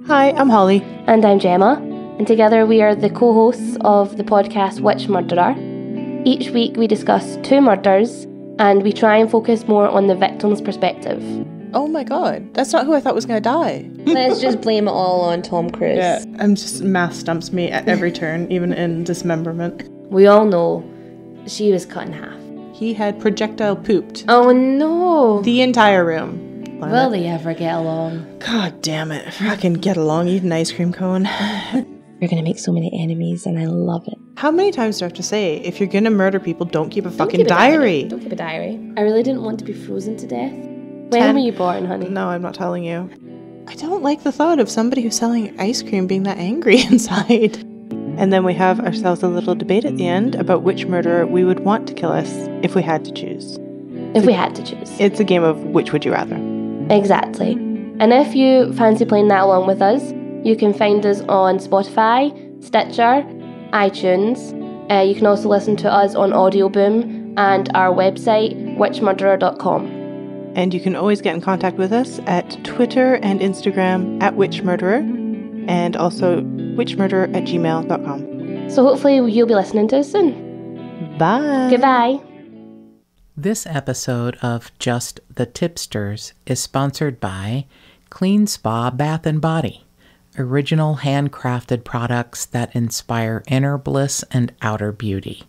Hi, I'm Holly. And I'm Gemma. And together we are the co-hosts of the podcast Witch Murderer. Each week we discuss 2 murders and we try and focus more on the victim's perspective. Oh my god, that's not who I thought was going to die. Let's just blame it all on Tom Cruise. Yeah, math stumps me at every turn, even in dismemberment. We all know she was cut in half. He had projectile pooped. Oh no! The entire room. Will they ever get along? God damn it. Fucking get along, eat an ice cream cone. You're gonna make so many enemies and I love it. How many times do I have to say, if you're gonna murder people, don't keep a fucking diary? Don't keep a diary. I really didn't want to be frozen to death. When were you born, honey? No, I'm not telling you. I don't like the thought of somebody who's selling ice cream being that angry inside. And then we have ourselves a little debate at the end about which murderer we would want to kill us if we had to choose. If we had to choose. It's a game of which would you rather. Exactly. And if you fancy playing that along with us, you can find us on Spotify, Stitcher, iTunes. You can also listen to us on Audioboom and our website, witchmurderer.com. And you can always get in contact with us at Twitter and Instagram at witchmurderer, and also witchmurderer@gmail.com. So hopefully you'll be listening to us soon. Bye. Goodbye. This episode of Just the Tip-Sters is sponsored by Clean Spa Bath & Body, original handcrafted products that inspire inner bliss and outer beauty.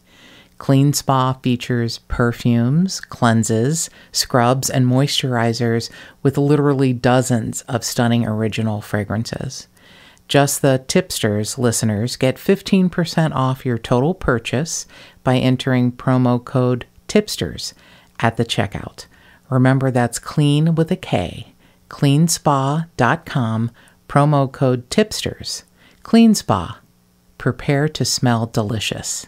Clean Spa features perfumes, cleanses, scrubs, and moisturizers with literally dozens of stunning original fragrances. Just the Tip-Sters listeners get 15% off your total purchase by entering promo code Tip-Sters at the checkout. Remember, that's clean with a K. Cleanspa.com, promo code Tip-Sters. Clean Spa. Prepare to smell delicious.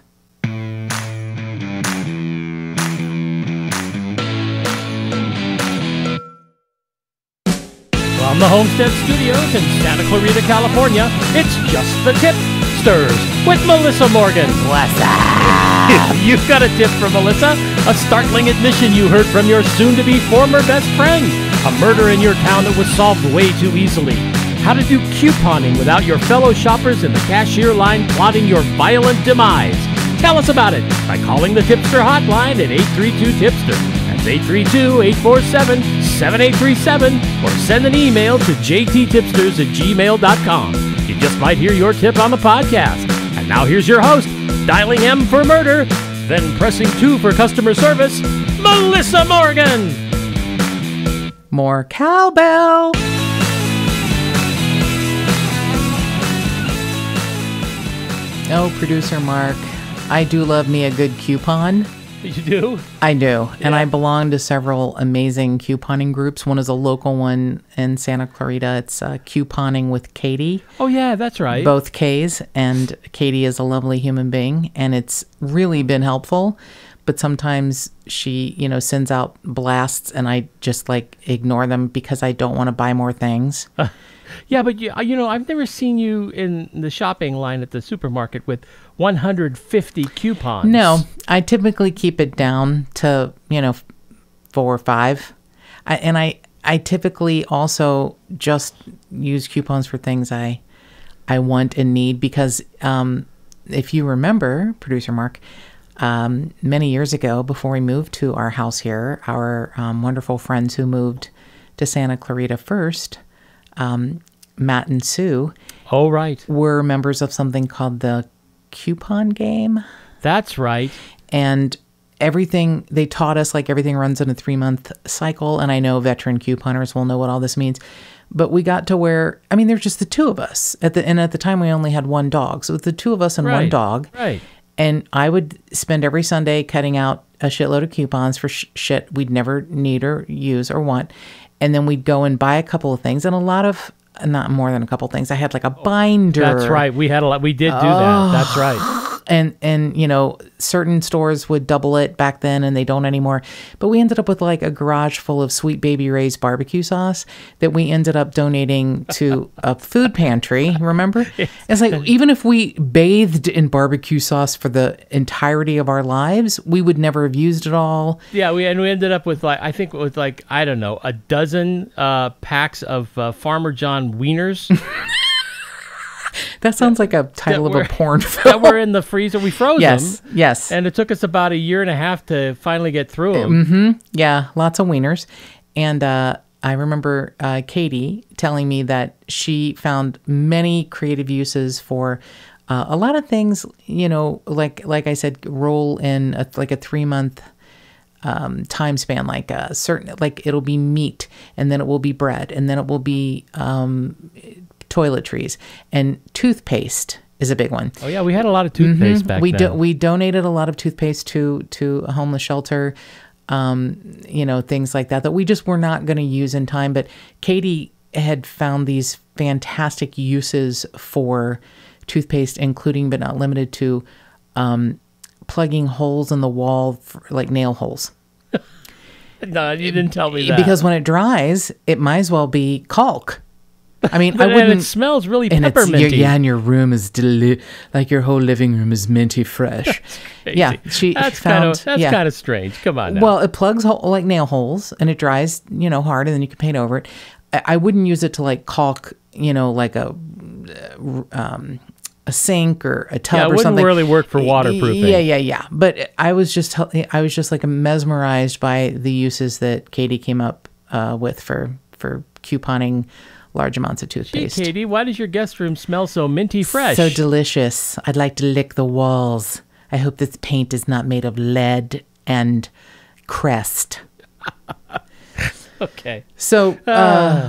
From the Homestead Studios in Santa Clarita, California, it's Just the Tip-Sters with Melissa Morgan. You've got a tip for Melissa, a startling admission you heard from your soon-to-be former best friend, a murder in your town that was solved way too easily, how to do couponing without your fellow shoppers in the cashier line plotting your violent demise. Tell us about it by calling the Tipster hotline at 832-TIPSTER. That's 832-847-7837, or send an email to jttipsters@gmail.com. You just might hear your tip on the podcast. And now here's your host, dialing M for murder, then pressing 2 for customer service, Melissa Morgan. More cowbell! Oh, Producer Mark, I do love me a good coupon. You do? I do. Yeah. And I belong to several amazing couponing groups. One is a local one in Santa Clarita. It's Couponing with Katie. Oh, yeah, that's right. Both K's. And Katie is a lovely human being. And it's really been helpful. But sometimes she, sends out blasts and I just ignore them because I don't want to buy more things. Yeah, but I've never seen you in the shopping line at the supermarket with 150 coupons. No, I typically keep it down to, 4 or 5. I typically also just use coupons for things I want and need because if you remember, Producer Mark, many years ago, before we moved to our house here, our wonderful friends who moved to Santa Clarita first, Matt and Sue, were members of something called the Coupon Game. That's right. And everything, they taught us, everything runs in a 3-month cycle, and I know veteran couponers will know what all this means. But we got to where, there's just the 2 of us. And at the time, we only had 1 dog. So it was the 2 of us and 1 dog. Right. And I would spend every Sunday cutting out a shitload of coupons for shit we'd never need or use or want. And then we'd go and buy a couple of things. And a lot of, not more than a couple of things. I had a binder. That's right. We had a lot. We did do that. That's right. And certain stores would double it back then and they don't anymore. But we ended up with a garage full of Sweet Baby Ray's barbecue sauce that we ended up donating to a food pantry. Remember? It's even if we bathed in barbecue sauce for the entirety of our lives, we would never have used it all. Yeah, we ended up with I think it was I don't know, a dozen packs of Farmer John wieners. That sounds like a title of a porn film. That were in the freezer. We froze them. Yes. And it took us about 1.5 years to finally get through them. Mm-hmm. Yeah, lots of wieners. And I remember Katie telling me that she found many creative uses for a lot of things, like I said, roll in a 3-month time span, like a certain, like it'll be meat, and then it will be bread, and then it will be toiletries, and toothpaste is a big one. Oh yeah, we had a lot of toothpaste back then. We donated a lot of toothpaste to a homeless shelter, things like that we just were not going to use in time. But Katie had found these fantastic uses for toothpaste, including but not limited to plugging holes in the wall, like nail holes. No, you didn't tell me that. Because when it dries, it might as well be caulk. I mean, and it smells really pepperminty. And your room is like your whole living room is minty fresh. Yeah, that's kind of strange. Come on now. Well, it plugs like nail holes, and it dries, hard, and then you can paint over it. I wouldn't use it to like caulk, like a sink or a tub or something. Yeah, it wouldn't really work for waterproofing. Yeah. But I was just like mesmerized by the uses that Katie came up with for couponing large amounts of toothpaste. Gee, Katie, why does your guest room smell so minty fresh? So delicious. I'd like to lick the walls. I hope this paint is not made of lead and crest. Okay. So,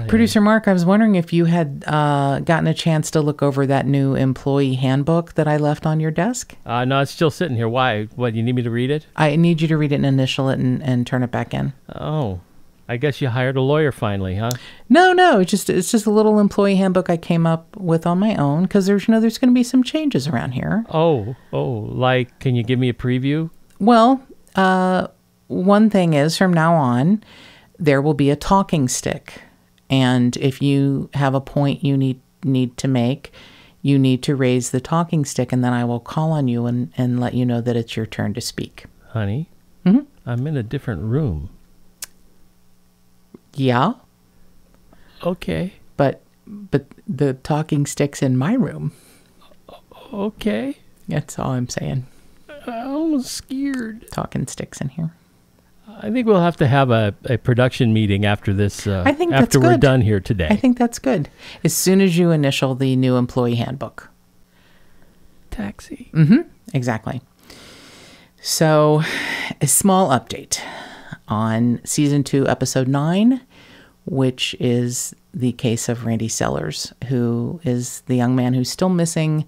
Producer Mark, I was wondering if you had gotten a chance to look over that new employee handbook that I left on your desk. No, it's still sitting here. Why? What, you need me to read it? I need you to read it and initial it and turn it back in. Oh, I guess you hired a lawyer finally, huh? No, it's just a little employee handbook I came up with on my own because there's going to be some changes around here. Oh, like, can you give me a preview? Well, one thing is from now on, there will be a talking stick. And if you have a point you need to make, you need to raise the talking stick, and then I will call on you and let you know that it's your turn to speak. Honey, I'm in a different room. Yeah? Okay. But the talking stick's in my room. Okay. That's all I'm saying. I'm scared. Talking sticks in here. I think we'll have to have a production meeting after this. I think after that's we're good. done here today. I think that's good. As soon as you initial the new employee handbook. Taxi. Exactly. So, a small update on season 2, episode 9, which is the case of Randy Sellers, who is the young man who's still missing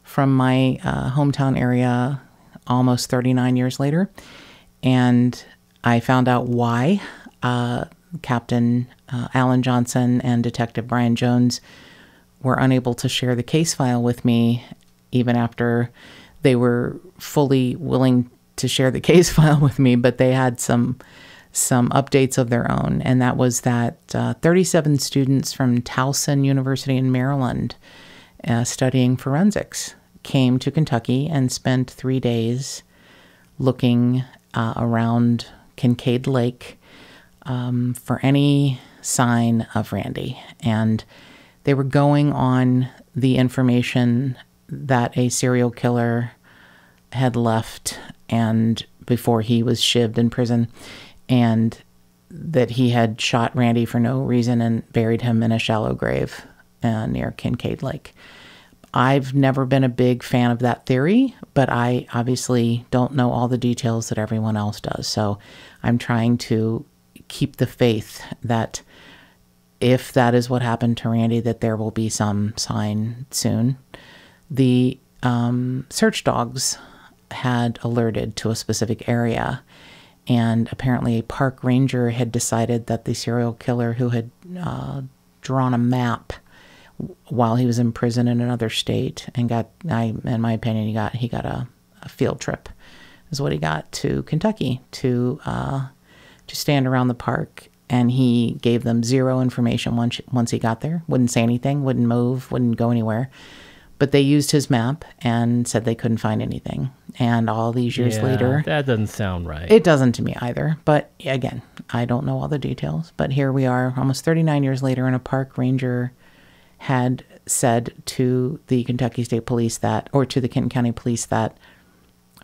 from my hometown area almost 39 years later. And I found out why Captain Alan Johnson and Detective Brian Jones were unable to share the case file with me even after they were fully willing to share the case file with me, but they had some updates of their own, and that was that 37 students from Towson University in Maryland studying forensics came to Kentucky and spent 3 days looking around Kincaid Lake for any sign of Randy. And they were going on the information that a serial killer had left and before he was shivved in prison, and that he had shot Randy for no reason and buried him in a shallow grave near Kincaid Lake. I've never been a big fan of that theory, but I obviously don't know all the details that everyone else does. So I'm trying to keep the faith that if that is what happened to Randy, that there will be some sign soon. The search dogs had alerted to a specific area, and apparently a park ranger had decided that the serial killer who had drawn a map while he was in prison in another state and in my opinion, he got a field trip is what he got to Kentucky to stand around the park, and he gave them zero information once he got there. Wouldn't say anything, wouldn't move, wouldn't go anywhere. But they used his map and said they couldn't find anything. And all these years later... that doesn't sound right. It doesn't to me either. But again, I don't know all the details. But here we are, almost 39 years later, and a park ranger had said to the Kentucky State Police or to the Kenton County Police that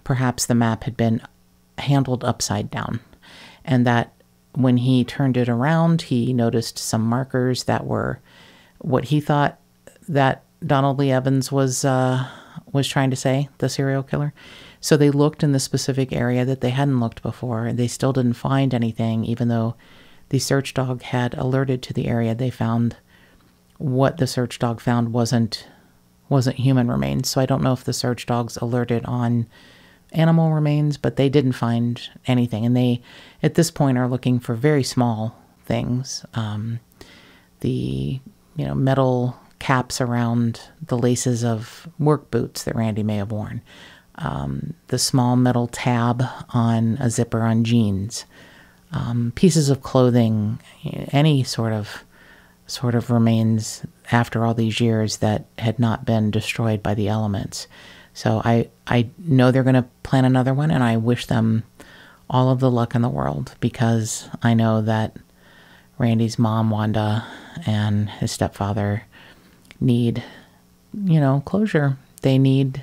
perhaps the map had been handled upside down, and that when he turned it around, he noticed some markers that were what he thought that Donald Lee Evans was trying to say, the serial killer. So they looked in the specific area that they hadn't looked before, and they still didn't find anything, even though the search dog had alerted to the area. They found what the search dog found wasn't human remains. So I don't know if the search dogs alerted on animal remains, but they didn't find anything. And they, at this point, are looking for very small things. The metal caps around the laces of work boots that Randy may have worn. The small metal tab on a zipper on jeans. Pieces of clothing, any sort of remains after all these years that had not been destroyed by the elements. So I know they're going to plan another one, and I wish them all of the luck in the world, because I know that Randy's mom, Wanda, and his stepfather need, closure. They need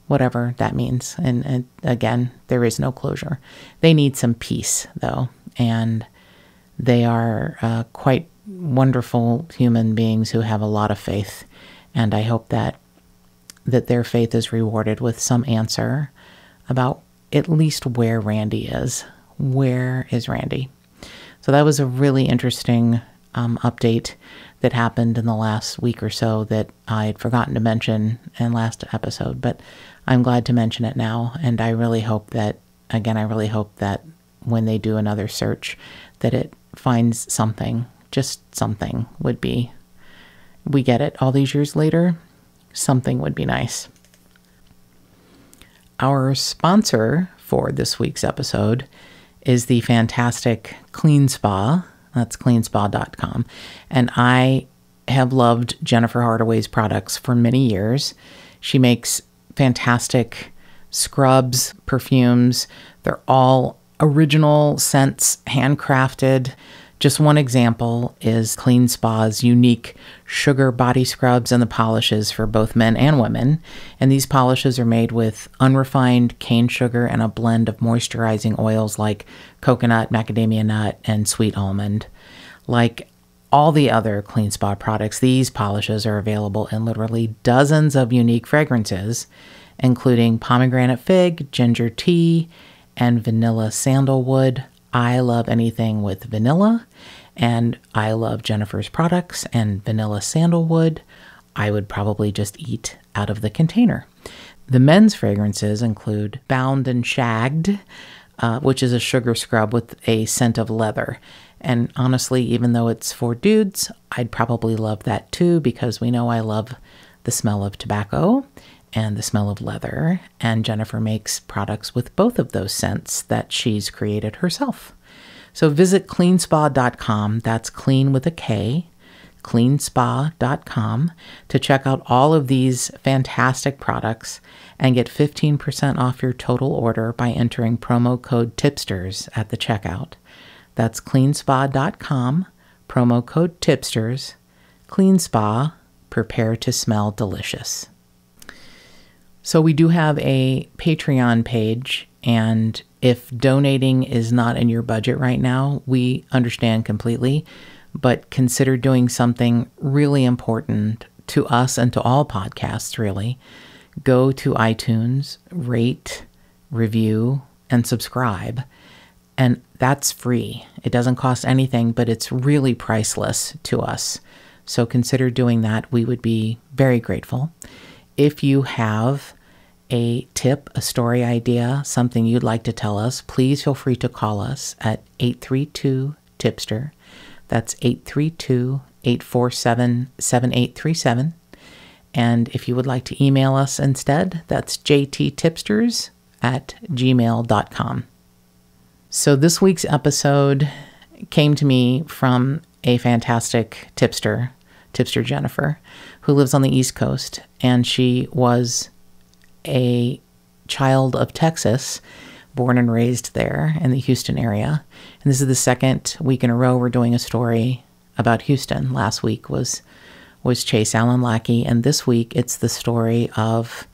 whatever that means. And again, there is no closure. They need some peace, though. And they are quite wonderful human beings who have a lot of faith. And I hope that their faith is rewarded with some answer about at least where Randy is. Where is Randy? So that was a really interesting update that happened in the last week or so that I had forgotten to mention in last episode, but I'm glad to mention it now. And I really hope that when they do another search, that it finds something, just something would be, we get it all these years later, something would be nice. Our sponsor for this week's episode is the fantastic Clean Spa. That's cleanspa.com. And I have loved Jennifer Hardaway's products for many years. She makes fantastic scrubs, perfumes. They're all original scents, handcrafted. Just one example is Clean Spa's unique sugar body scrubs and the polishes for both men and women. And these polishes are made with unrefined cane sugar and a blend of moisturizing oils like coconut, macadamia nut, and sweet almond. Like all the other Clean Spa products, these polishes are available in literally dozens of unique fragrances, including pomegranate fig, ginger tea, and vanilla sandalwood. I love anything with vanilla, and I love Jennifer's products and vanilla sandalwood. I would probably just eat out of the container. The men's fragrances include Bound and Shagged, which is a sugar scrub with a scent of leather. And honestly, even though it's for dudes, I'd probably love that too, because we know I love the smell of tobacco and the smell of leather, and Jennifer makes products with both of those scents that she's created herself. So visit cleanspa.com, that's clean with a K, cleanspa.com, to check out all of these fantastic products and get 15% off your total order by entering promo code Tip-Sters at the checkout. That's cleanspa.com, promo code Tip-Sters. Clean Spa, prepare to smell delicious. So we do have a Patreon page, and if donating is not in your budget right now, we understand completely, but consider doing something really important to us and to all podcasts, really. Go to iTunes, rate, review, and subscribe. And that's free. It doesn't cost anything, but it's really priceless to us. So consider doing that. We would be very grateful. If you have a tip, a story idea, something you'd like to tell us, please feel free to call us at 832-TIPSTER. That's 832-847-7837. And if you would like to email us instead, that's jttipsters@gmail.com. So this week's episode came to me from a fantastic tipster Jennifer, who lives on the East Coast, and she was a child of Texas, born and raised there in the Houston area. And this is the second week in a row we're doing a story about Houston. Last week was was Chase Allen Lackey, and this week it's the story of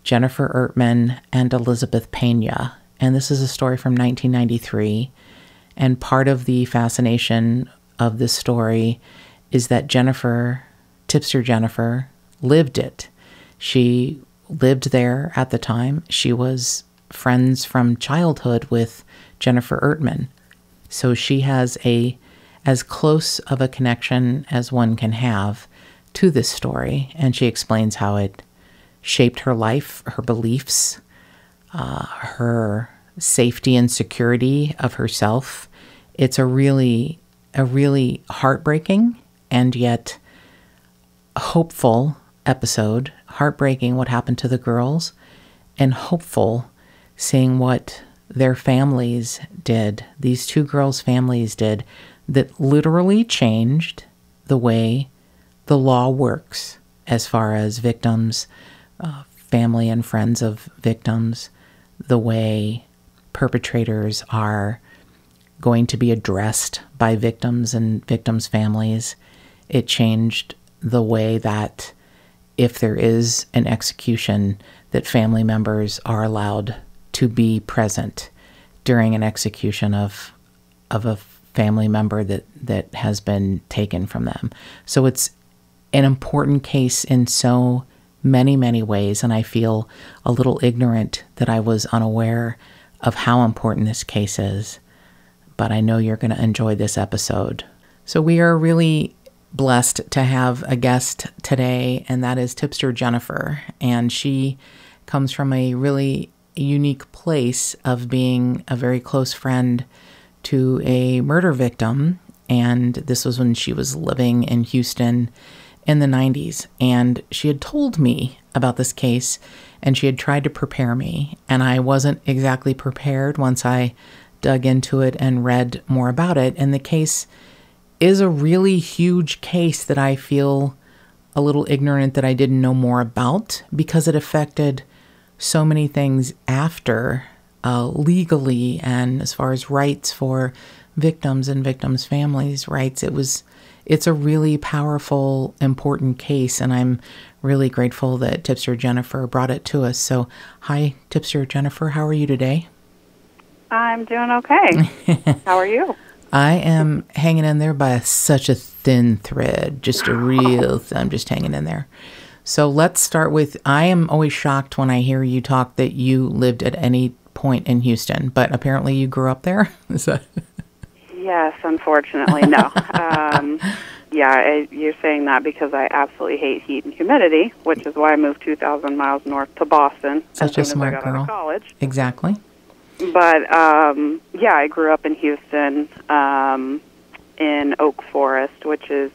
Jennifer Ertman and Elizabeth Pena. And this is a story from 1993. And part of the fascination of this story is that Jennifer, Tipster Jennifer, lived it. She lived there at the time. She was friends from childhood with Jennifer Ertman. So she has as close of a connection as one can have to this story. And she explains how it shaped her life, her beliefs, her safety and security of herself. It's a really heartbreaking and yet hopeful episode. Heartbreaking what happened to the girls, and hopeful seeing what their families did, these two girls' families did, that literally changed the way the law works as far as victims, family and friends of victims, the way perpetrators are going to be addressed by victims and victims' families. It changed the way that if there is an execution, that family members are allowed to be present during an execution of a family member that has been taken from them. So it's an important case in so many, many ways, and I feel a little ignorant that I was unaware of how important this case is. But I know you're going to enjoy this episode. So we are really blessed to have a guest today, and that is Tipster Jennifer. And she comes from a really unique place of being a very close friend to a murder victim. And this was when she was living in Houston in the 90s. And she had told me about this case, and she had tried to prepare me. And I wasn't exactly prepared once I dug into it and read more about it. And the case is a really huge case that I feel a little ignorant that I didn't know more about, because it affected so many things after, legally, and as far as rights for victims and victims' families' rights. It's a really powerful, important case, and I'm really grateful that Tipster Jennifer brought it to us. So, hi, Tipster Jennifer, how are you today? I'm doing okay. How are you? I am hanging in there by such a thin thread, I'm just hanging in there. So let's start with, I am always shocked when I hear you talk that you lived at any point in Houston, but apparently you grew up there? Is that... Yes, unfortunately, no. You're saying that because I absolutely hate heat and humidity, which is why I moved 2,000 miles north to Boston Such a smart as I got girl. Out of college. Exactly. But, I grew up in Houston, in Oak Forest, which is,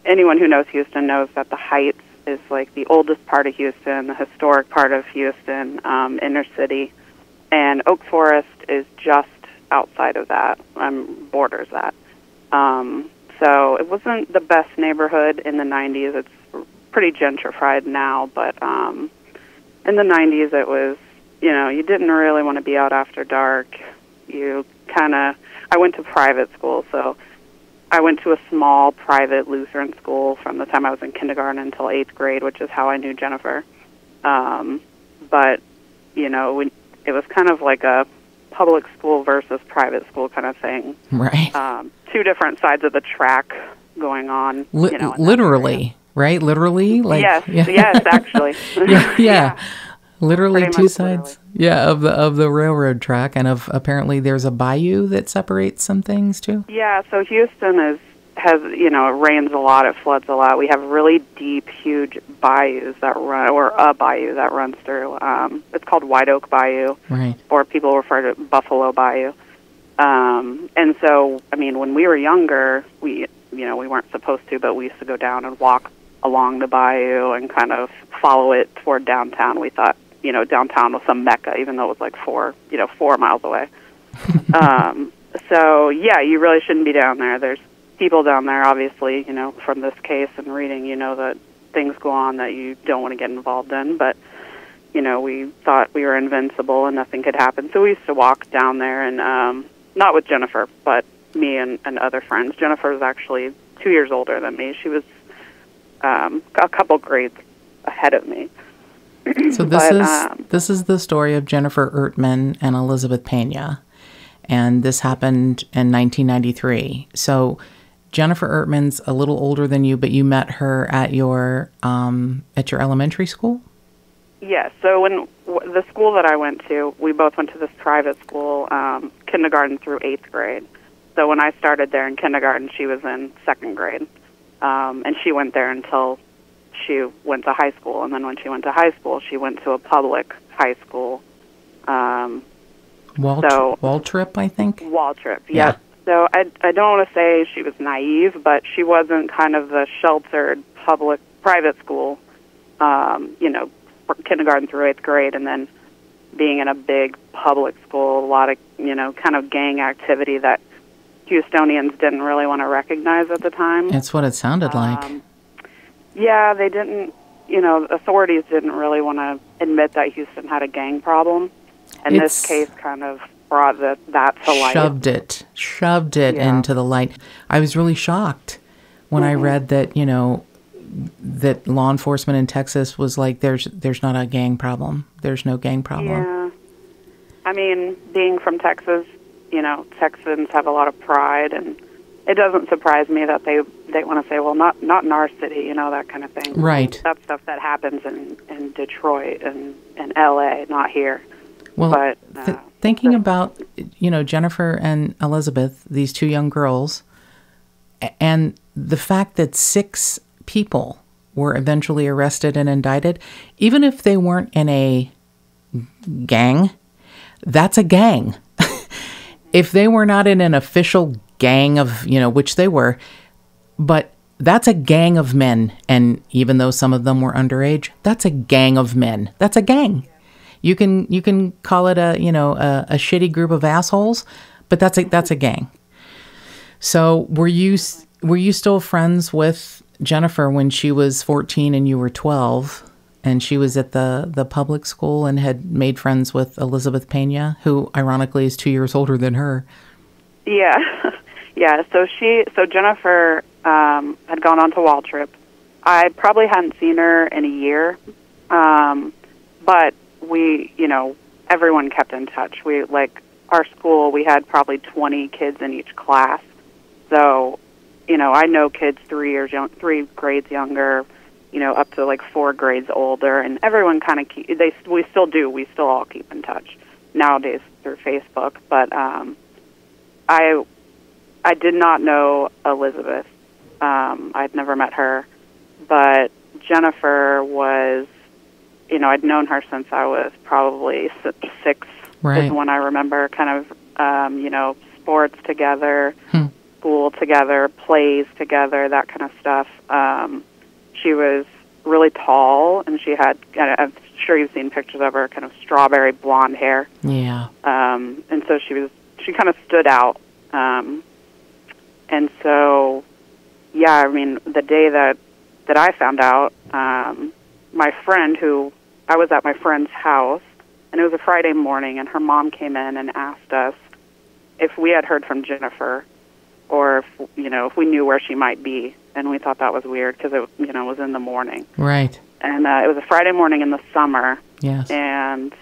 anyone who knows Houston knows that the Heights is like the oldest part of Houston, the historic part of Houston, inner city. And Oak Forest is just outside of that, borders that. So it wasn't the best neighborhood in the 90s. It's pretty gentrified now, but in the 90s it was, you didn't really want to be out after dark. I went to private school, so I went to a small private Lutheran school from the time I was in kindergarten until 8th grade, which is how I knew Jennifer. But, it was kind of like a public school versus private school kind of thing. Right. Two different sides of the track going on. Literally, right? Literally? Like, yes, yeah. Yes, actually. Yeah. Literally Pretty two much sides. literally. Yeah, of the railroad track, and apparently there's a bayou that separates some things too. Yeah, so Houston has it rains a lot, it floods a lot. We have really deep, huge bayous that run, or a bayou that runs through. It's called White Oak Bayou, Right. or people refer to it Buffalo Bayou. And so, when we were younger, we weren't supposed to, but we used to go down and walk along the bayou and kind of follow it toward downtown. We thought, downtown was some mecca, even though it was like 4 miles away. So, you really shouldn't be down there. There's people down there, obviously, from this case and reading, that things go on that you don't want to get involved in. But, we thought we were invincible and nothing could happen. So we used to walk down there, and not with Jennifer, but me and other friends. Jennifer was actually 2 years older than me. She was a couple grades ahead of me. So this is the story of Jennifer Ertman and Elizabeth Pena, and this happened in 1993. So Jennifer Ertman's a little older than you, but you met her at your elementary school? Yes. So when the school that I went to, we both went to this private school, kindergarten through 8th grade. So when I started there in kindergarten, she was in 2nd grade, and she went there until she went to high school. And then when she went to high school, she went to a public high school. Waltrip, I think? Waltrip, yes. Yeah. So I don't want to say she was naive, but she wasn't kind of the sheltered private school, kindergarten through 8th grade, and then being in a big public school, a lot of, kind of gang activity that Houstonians didn't really want to recognize at the time. That's what it sounded like. Yeah, they didn't, authorities didn't really want to admit that Houston had a gang problem. And this case kind of brought that to light. Shoved it into the light. I was really shocked when I read that, that law enforcement in Texas was like, there's not a gang problem. There's no gang problem. Yeah. I mean, being from Texas, Texans have a lot of pride, and it doesn't surprise me that they want to say, well, not in our city, that kind of thing. Right. That's stuff that happens in Detroit and L.A., not here. Well, but, thinking about, Jennifer and Elizabeth, these two young girls, and the fact that 6 people were eventually arrested and indicted, even if they weren't in a gang, that's a gang. If they were not in an official gang of, which they were, but that's a gang of men. And even though some of them were underage, that's a gang of men. That's a gang. You can call it a shitty group of assholes, but that's a gang. So were you still friends with Jennifer when she was 14 and you were 12, and she was at the public school and had made friends with Elizabeth Pena, who ironically is 2 years older than her? Yeah, yeah. So Jennifer had gone on to Waltrip. I probably hadn't seen her in a year, but we, everyone kept in touch. Our school, we had probably 20 kids in each class. So, I know kids 3 grades younger, up to 4 grades older, and everyone kind of we still all keep in touch nowadays through Facebook. But I did not know Elizabeth. I'd never met her, but Jennifer was, I'd known her since I was probably 6. Right. Is when I remember kind of, sports together, school together, plays together, that kind of stuff. She was really tall, and she had, I'm sure you've seen pictures of her, kind of strawberry blonde hair. Yeah. And so she kind of stood out. And so, yeah, I mean, the day that I found out, my friend I was at my friend's house, and it was a Friday morning, and her mom came in and asked us if we had heard from Jennifer, or if we knew where she might be. And we thought that was weird because it was in the morning. Right. And it was a Friday morning in the summer. Yes. And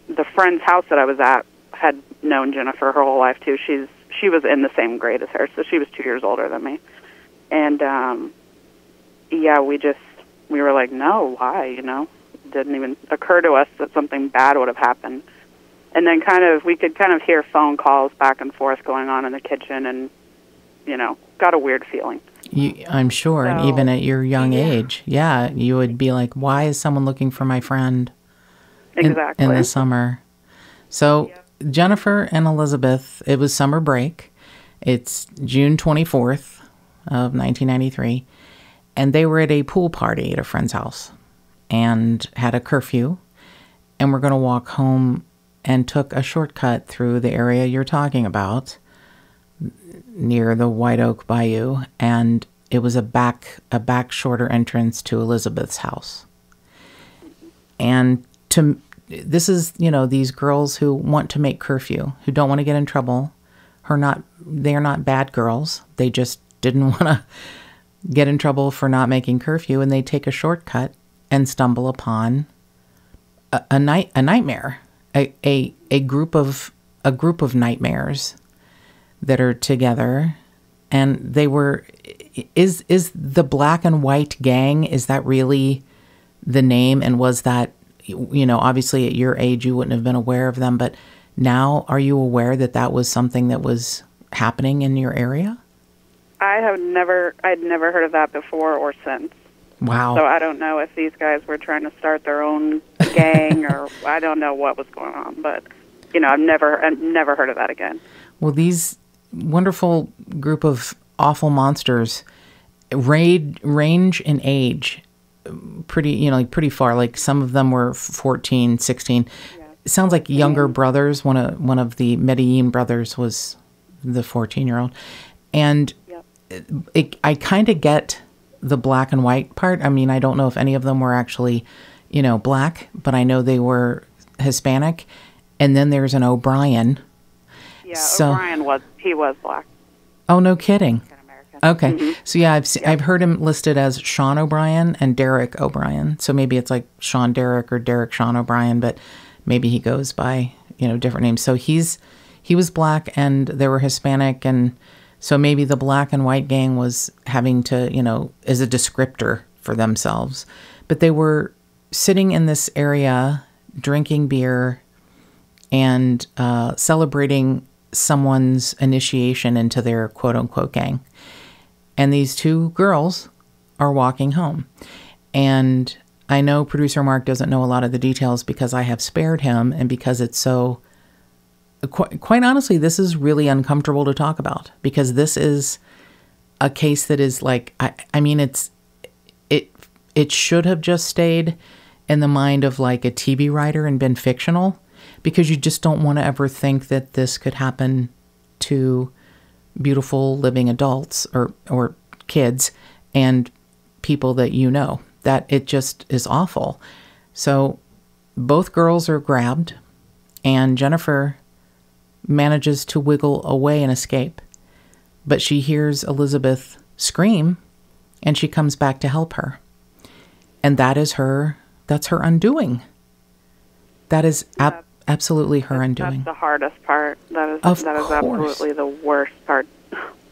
the friend's house that I was at had known Jennifer her whole life too. She was in the same grade as her, so she was 2 years older than me. And we were like, no, why? It didn't even occur to us that something bad would have happened. And then we could kind of hear phone calls back and forth going on in the kitchen, and got a weird feeling. I'm sure, and even at your young age, you would be like, why is someone looking for my friend in the summer? So Jennifer and Elizabeth, it was summer break. It's June 24th of 1993, and they were at a pool party at a friend's house and had a curfew, and were going to walk home, and took a shortcut through the area you're talking about, near the White Oak Bayou, and it was a back shorter entrance to Elizabeth's house. And this is, these girls who want to make curfew, who don't want to get in trouble. They are not bad girls. They just didn't want to get in trouble for not making curfew, and they take a shortcut and stumble upon a nightmare, a group of nightmares that are together. And they were, is the Black and White Gang, is that really the name? And was that, obviously at your age you wouldn't have been aware of them, but now are you aware that that was something that was happening in your area? I'd never heard of that before or since. Wow. So I don't know if these guys were trying to start their own gang or I don't know what was going on, but I've never heard of that again. Well, these wonderful group of awful monsters range in age pretty far. Like some of them were 14, 16. Yeah. It sounds like younger brothers. One of the Medellin brothers was the 14-year-old. And yep. I kind of get the black and white part. I mean, I don't know if any of them were actually, black, but I know they were Hispanic. And then there's an O'Brien. Yeah, so, O'Brien was black. Oh, no kidding. Okay. Mm-hmm. So yeah, I've heard him listed as Sean O'Brien and Derek O'Brien. So maybe it's like Sean Derek or Derek Sean O'Brien, but maybe he goes by, different names. So he was black and they were Hispanic, and so maybe the Black and White Gang was having to, as a descriptor for themselves. But they were sitting in this area, drinking beer and celebrating someone's initiation into their quote-unquote gang. And these two girls are walking home. And I know producer Mark doesn't know a lot of the details because I have spared him and because it's so... Quite honestly, this is really uncomfortable to talk about because this is a case that is like, I mean, it should have just stayed in the mind of like a TV writer and been fictional, because you just don't want to ever think that this could happen to beautiful living adults or kids and people that that it just is awful. So both girls are grabbed and Jennifer manages to wiggle away and escape, but she hears Elizabeth scream and she comes back to help her. And that's her undoing. That is absolutely her undoing. That's the hardest part. That is absolutely the worst part.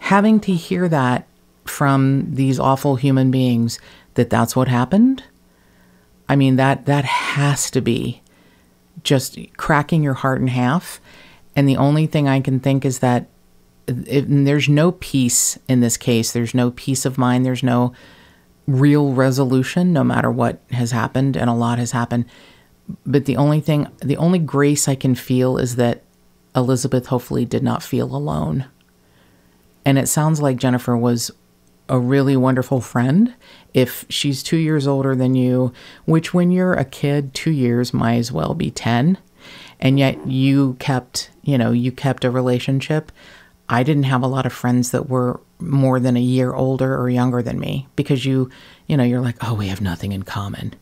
Having to hear that from these awful human beings, that's what happened. I mean, that has to be just cracking your heart in half. And the only thing I can think is that there's no peace in this case. There's no peace of mind. There's no real resolution, no matter what has happened, and a lot has happened. But the only grace I can feel is that Elizabeth hopefully did not feel alone. And it sounds like Jennifer was a really wonderful friend. If she's 2 years older than you, which when you're a kid, 2 years might as well be 10. And yet you kept a relationship. I didn't have a lot of friends that were more than a year older or younger than me because you're like, oh, we have nothing in common.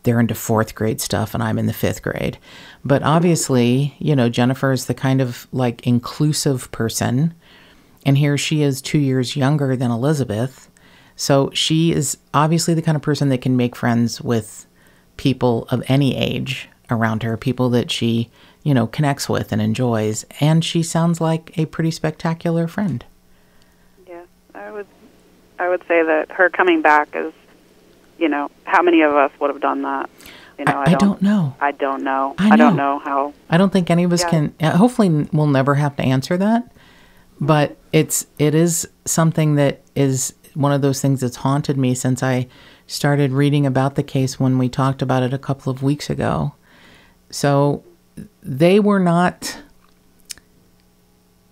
They're into 4th grade stuff and I'm in the 5th grade. But obviously, Jennifer is the kind of like inclusive person. And here she is 2 years younger than Elizabeth. So she is obviously the kind of person that can make friends with people of any age around her, people that she, connects with and enjoys. And she sounds like a pretty spectacular friend. Yes, I would say that her coming back is, how many of us would have done that? I don't know. I don't know. I don't know how. I don't think any of us can. Hopefully we'll never have to answer that. But it is something that is one of those things that's haunted me since I started reading about the case when we talked about it a couple of weeks ago. So they were not,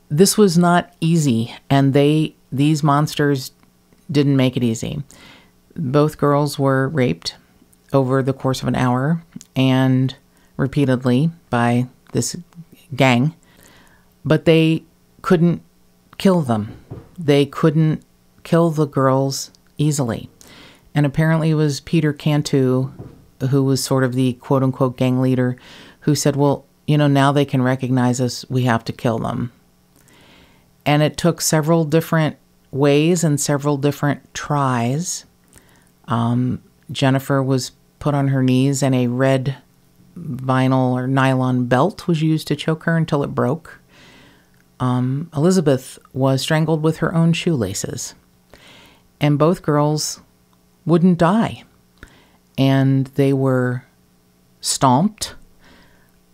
this was not easy, and these monsters didn't make it easy. Both girls were raped over the course of an hour and repeatedly by this gang, but they couldn't kill them. They couldn't kill the girls easily. And apparently it was Peter Cantu, who was sort of the quote-unquote gang leader, who said, well, now they can recognize us, we have to kill them. And it took several different ways and several different tries. Jennifer was put on her knees, and a red vinyl or nylon belt was used to choke her until it broke. Elizabeth was strangled with her own shoelaces. And both girls wouldn't die. And they were stomped.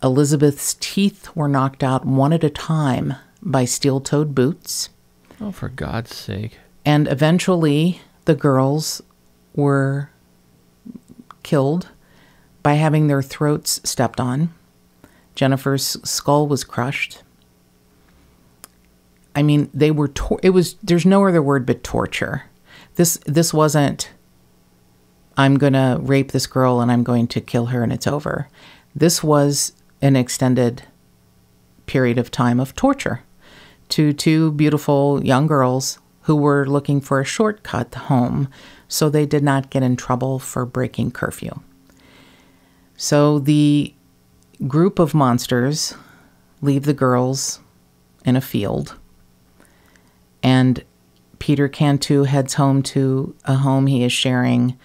Elizabeth's teeth were knocked out one at a time by steel-toed boots. Oh, for God's sake. And eventually, the girls were killed by having their throats stepped on. Jennifer's skull was crushed. I mean, they were, there's no other word but torture. This wasn't, I'm going to rape this girl and I'm going to kill her and it's over. This was an extended period of time of torture to two beautiful young girls who were looking for a shortcut home so they did not get in trouble for breaking curfew. So the group of monsters leave the girls in a field, and Peter Cantu heads home to a home he is sharing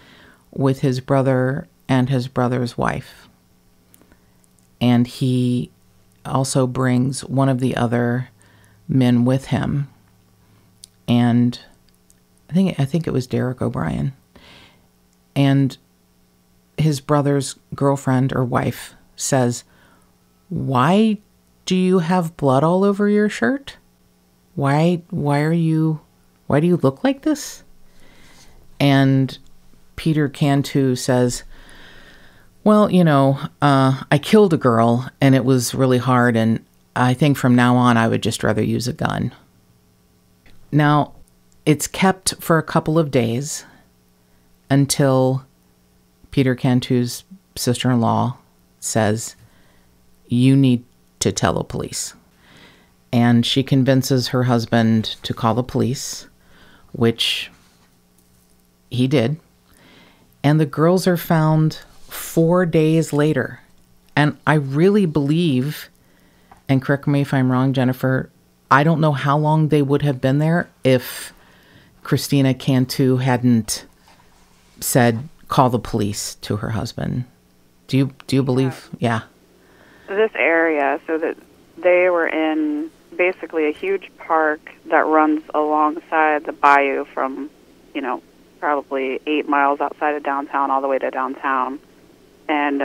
with his brother and his brother's wife. And he also brings one of the other men with him. And I think it was Derek O'Brien. And his brother's girlfriend or wife says, "Why do you have blood all over your shirt? Why do you look like this?" And Peter Cantu says, "Well, I killed a girl and it was really hard, and I think from now on I would just rather use a gun." Now, it's kept for a couple of days until Peter Cantu's sister-in-law says, "You need to tell the police." And she convinces her husband to call the police, which he did. And the girls are found 4 days later. And I really believe, and correct me if I'm wrong, Jennifer, I don't know how long they would have been there if Christina Cantu hadn't said, "Call the police," to her husband. Do you believe? Yeah. This area, so that they were in basically a huge park that runs alongside the bayou from, probably 8 miles outside of downtown all the way to downtown. And,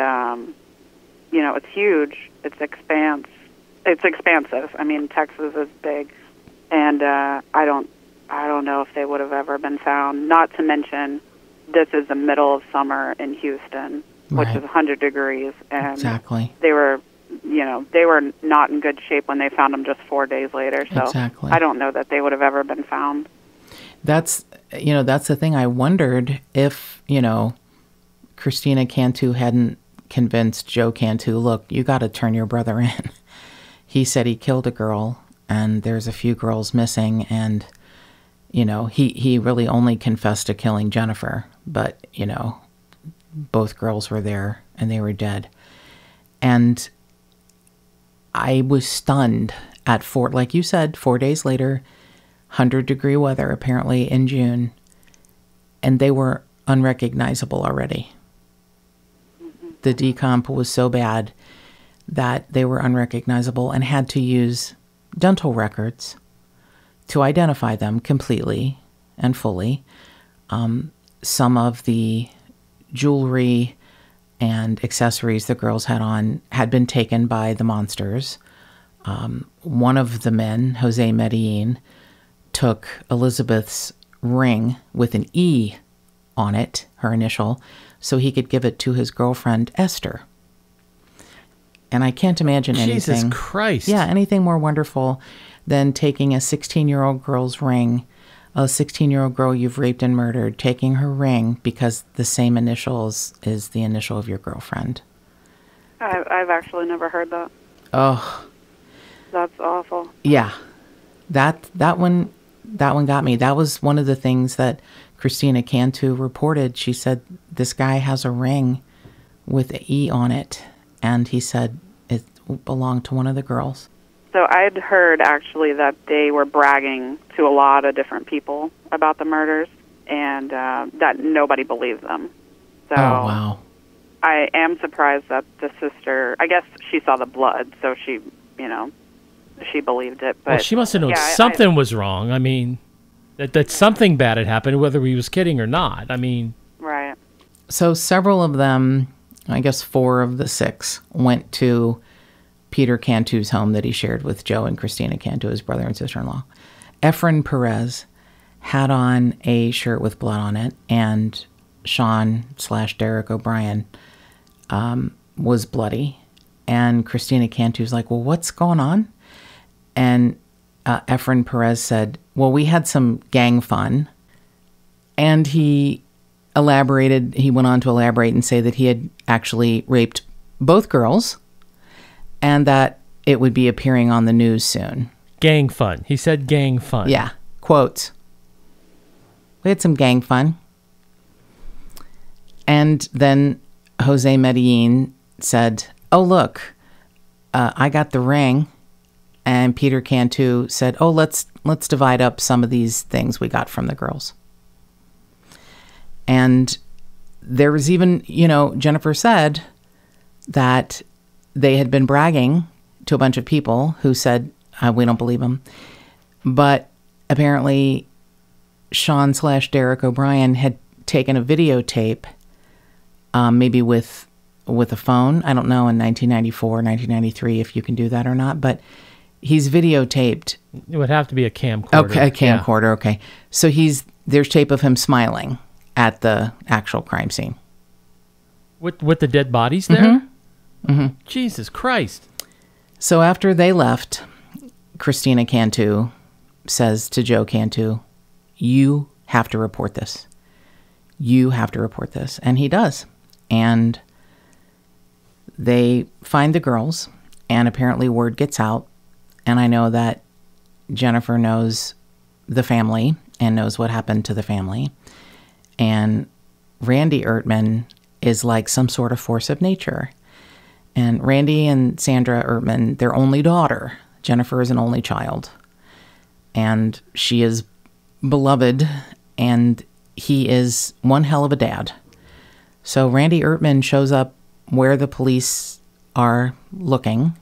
it's huge. It's expansive. I mean, Texas is big. And I don't know if they would have ever been found. Not to mention, this is the middle of summer in Houston, which is 100 degrees. And exactly. They were not in good shape when they found them just 4 days later. So exactly. I don't know that they would have ever been found. That's the thing. I wondered if, Christina Cantu hadn't convinced Joe Cantu, "Look, you got to turn your brother in." He said he killed a girl and there's a few girls missing, and, he really only confessed to killing Jennifer, but, both girls were there and they were dead. And I was stunned at like you said, 4 days later, 100-degree weather apparently in June, and they were unrecognizable already. The decomp was so bad that they were unrecognizable and had to use dental records to identify them completely and fully. Some of the jewelry and accessories the girls had on had been taken by the monsters. One of the men, Jose Medellin, took Elizabeth's ring with an E on it, her initial, so he could give it to his girlfriend, Esther. And I can't imagine anything... Jesus Christ. Yeah, anything more wonderful than taking a 16-year-old girl's ring, a 16-year-old girl you've raped and murdered, taking her ring because the same initials is the initial of your girlfriend. I've actually never heard that. Oh. That's awful. Yeah. That one got me. That was one of the things that Christina Cantu reported. She said, this guy has a ring with an E on it, and he said it belonged to one of the girls. So I'd heard, actually, that they were bragging to a lot of different people about the murders, and that nobody believed them. So Oh, wow. I am surprised that the sister, I guess she saw the blood, so she, she believed it. But Well, she must have known yeah, something was wrong. I mean, that something bad had happened, whether he was kidding or not. I mean... Right. So several of them, I guess 4 of the 6, went to Peter Cantu's home that he shared with Joe and Christina Cantu, his brother and sister-in-law. Efren Perez had on a shirt with blood on it, and Sean/Derek O'Brien was bloody. And Christina Cantu's like, well, what's going on? And Efren Perez said, well, we had some gang fun. And he went on to elaborate and say that he had actually raped both girls and that it would be appearing on the news soon. Gang fun. He said gang fun. Yeah. Quotes. We had some gang fun. And then Jose Medellin said, oh, look, I got the ring. And Peter Cantu said, oh, let's divide up some of these things we got from the girls. And there was even, Jennifer said that they had been bragging to a bunch of people who said, we don't believe them. But apparently Sean/Derek O'Brien had taken a videotape, maybe with a phone. I don't know in 1994, 1993 if you can do that or not, but he's videotaped. It would have to be a camcorder. Okay, a camcorder, yeah. Okay. So there's tape of him smiling at the actual crime scene. With the dead bodies there? Mm-hmm. Mm-hmm. Jesus Christ. So after they left, Christina Cantu says to Joe Cantu, you have to report this. You have to report this. And he does. And they find the girls, and apparently word gets out. And I know that Jennifer knows the family and knows what happened to the family. And Randy Ertman is like some sort of force of nature. And Randy and Sandra Ertman, their only daughter. Jennifer is an only child. And she is beloved, and he is one hell of a dad. So Randy Ertman shows up where the police are looking.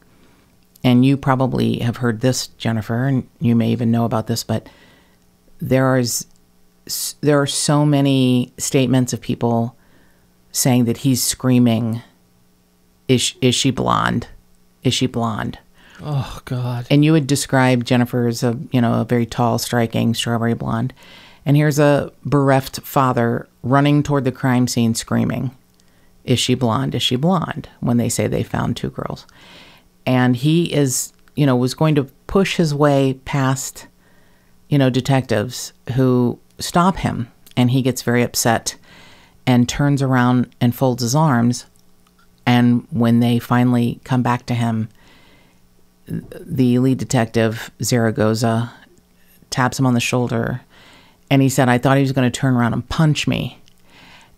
And you probably have heard this, Jennifer, and you may even know about this, but there are so many statements of people saying that he's screaming, is she blonde? Is she blonde? Oh, God. And you would describe Jennifer as a very tall, striking, strawberry blonde. And here's a bereft father running toward the crime scene screaming, is she blonde? Is she blonde? When they say they found 2 girls. And he is, was going to push his way past, detectives who stop him. And he gets very upset and turns around and folds his arms. And when they finally come back to him, the lead detective, Zaragoza, taps him on the shoulder. And he said, I thought he was going to turn around and punch me.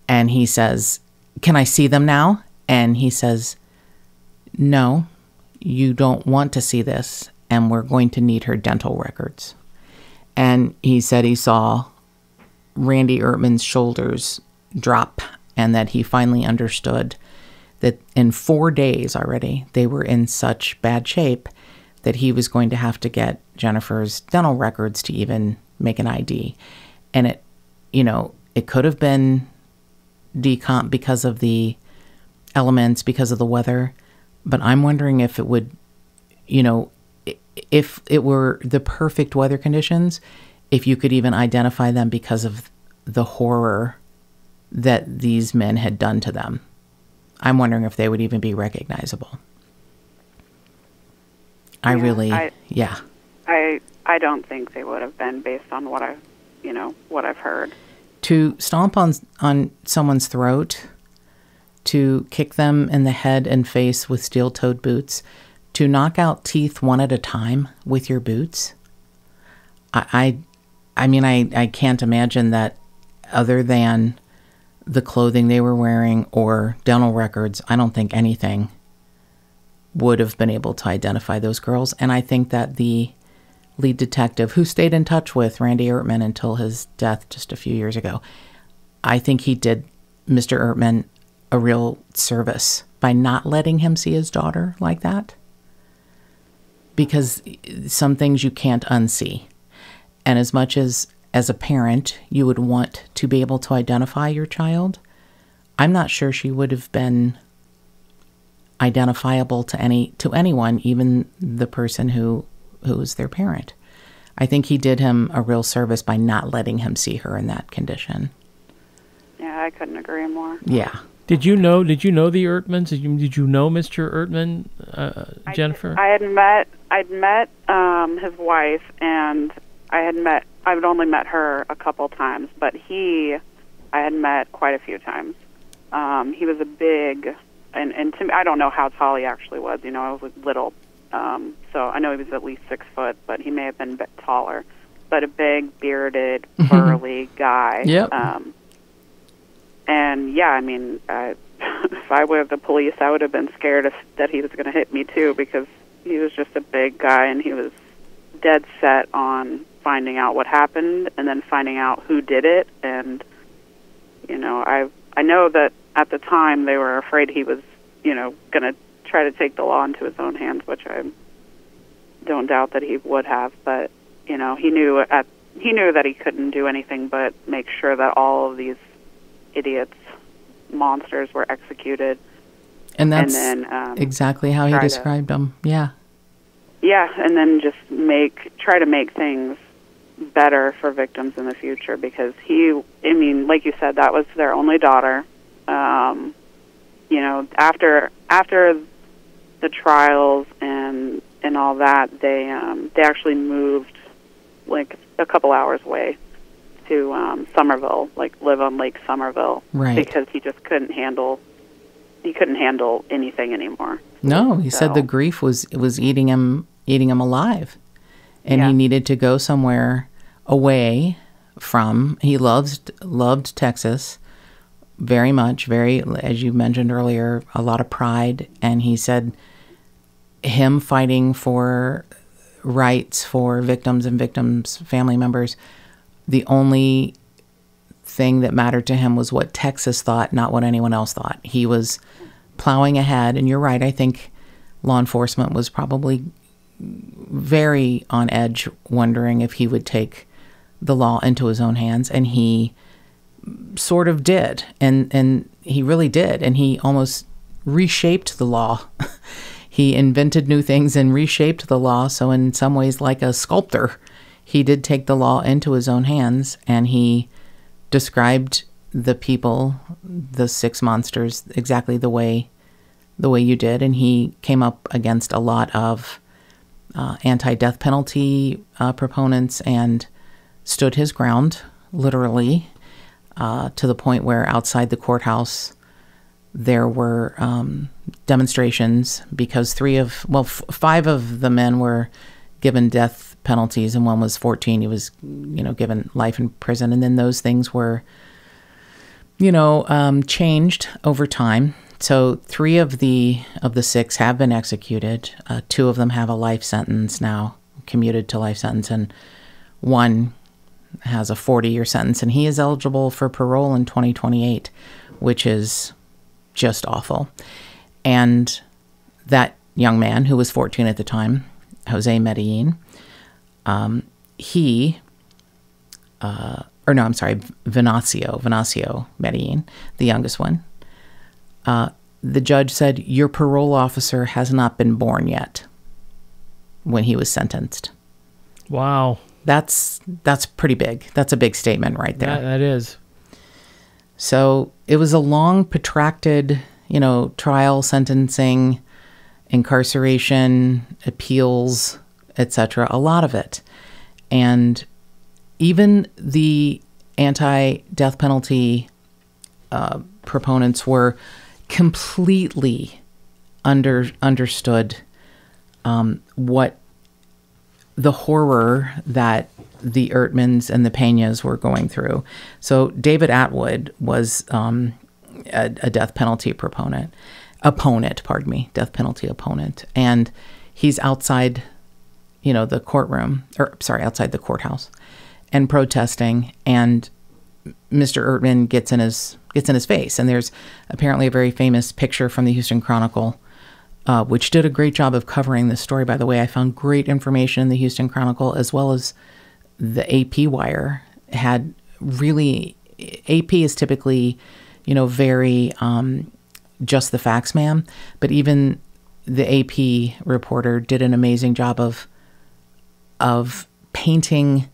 And he says, can I see them now? And he says, no, you don't want to see this. And we're going to need her dental records. And he said he saw Randy Ertman's shoulders drop, and that he finally understood that in 4 days already, they were in such bad shape that he was going to have to get Jennifer's dental records to even make an ID. And it could have been decomp because of the elements, because of the weather. But I'm wondering if it would, if it were the perfect weather conditions, if you could even identify them because of the horror that these men had done to them. I'm wondering if they would even be recognizable. I don't think they would have been based on what I've heard. To stomp on someone's throat, to kick them in the head and face with steel-toed boots, to knock out teeth one at a time with your boots. I can't imagine that other than the clothing they were wearing or dental records. I don't think anything would have been able to identify those girls. And I think that the lead detective, who stayed in touch with Randy Ertman until his death just a few years ago, I think he did Mr. Ertman a real service by not letting him see his daughter like that. Because some things you can't unsee. And as much as a parent, you would want to be able to identify your child, I'm not sure she would have been identifiable to anyone, even the person who was their parent. I think he did him a real service by not letting him see her in that condition. Yeah, I couldn't agree more. Yeah. Did you know the Ertmans? Did you know Mr. Ertman, Jennifer? I'd met his wife, and I'd only met her a couple times, but I had met quite a few times. He was a big, and to me, I don't know how tall he actually was. You know, I was little, so I know he was at least 6 foot, but he may have been a bit taller. But a big, bearded, burly guy. Yep. And yeah, I mean, if I were the police, I would have been scared that he was going to hit me too, because he was just a big guy, and he was dead set on finding out what happened and then finding out who did it. And you know, I know that at the time they were afraid he was, you know, going to try to take the law into his own hands, which I don't doubt that he would have. But you know, he knew that he couldn't do anything but make sure that all of these idiots, monsters, were executed. And that's and then, exactly how he described them. Yeah. Yeah, and then just try to make things better for victims in the future, because like you said, that was their only daughter. You know, after the trials and all that, they actually moved like a couple hours away to Somerville, like live on Lake Somerville, right? Because he just couldn't handle anything anymore. No, he said the grief was eating him alive, and he needed to go somewhere away from. He loved Texas very much, as you mentioned earlier, a lot of pride. And he said him fighting for rights for victims and victims' family members, the only thing that mattered to him was what Texas thought, not what anyone else thought. He was plowing ahead, and you're right, I think law enforcement was probably very on edge, wondering if he would take the law into his own hands, and he sort of did, and he really did, and he almost reshaped the law. He invented new things and reshaped the law, so in some ways, like a sculptor, he did take the law into his own hands, and he described the people, the 6 monsters, exactly the way you did, and he came up against a lot of anti-death penalty proponents and stood his ground, literally, to the point where outside the courthouse there were demonstrations because 5 of the men were given death penalties, and one was 14. He was, given life in prison, and then those things were, changed over time. So 3 of the 6 have been executed. 2 of them have a life sentence now, commuted to life sentence, and 1 has a 40-year sentence, and he is eligible for parole in 2028, which is just awful. And that young man, who was 14 at the time, Jose Medellin, Venancio Medellin, the youngest one, the judge said, your parole officer has not been born yet when he was sentenced. Wow. That's pretty big. That's a big statement right there. That is. So it was a long, protracted, trial, sentencing, incarceration, appeals, etc., a lot of it. And even the anti-death penalty proponents were completely understood what the horror that the Ertmans and the Penas were going through. So David Atwood was a death penalty proponent. opponent, pardon me, death penalty opponent. And he's outside, the courtroom, outside the courthouse and protesting. And Mr. Ertman gets in his face. And there's apparently a very famous picture from the Houston Chronicle, which did a great job of covering this story. By the way, I found great information in the Houston Chronicle, as well as the AP Wire had really. AP is typically, very just the facts, ma'am. But even the AP reporter did an amazing job of painting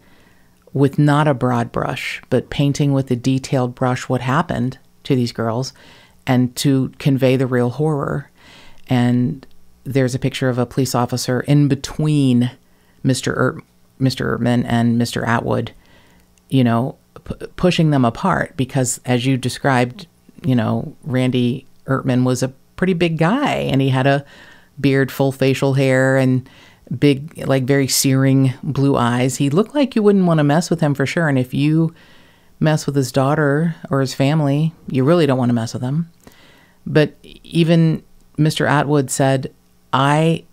with not a broad brush, but painting with a detailed brush what happened to these girls and to convey the real horror. And there's a picture of a police officer in between Mr. Ertman and Mr. Atwood, pushing them apart because, as you described, Randy Ertman was a pretty big guy, and he had a beard, full facial hair, and big, like very searing blue eyes. He looked like you wouldn't want to mess with him for sure. And if you mess with his daughter or his family, you really don't want to mess with him. But even Mr. Atwood said, I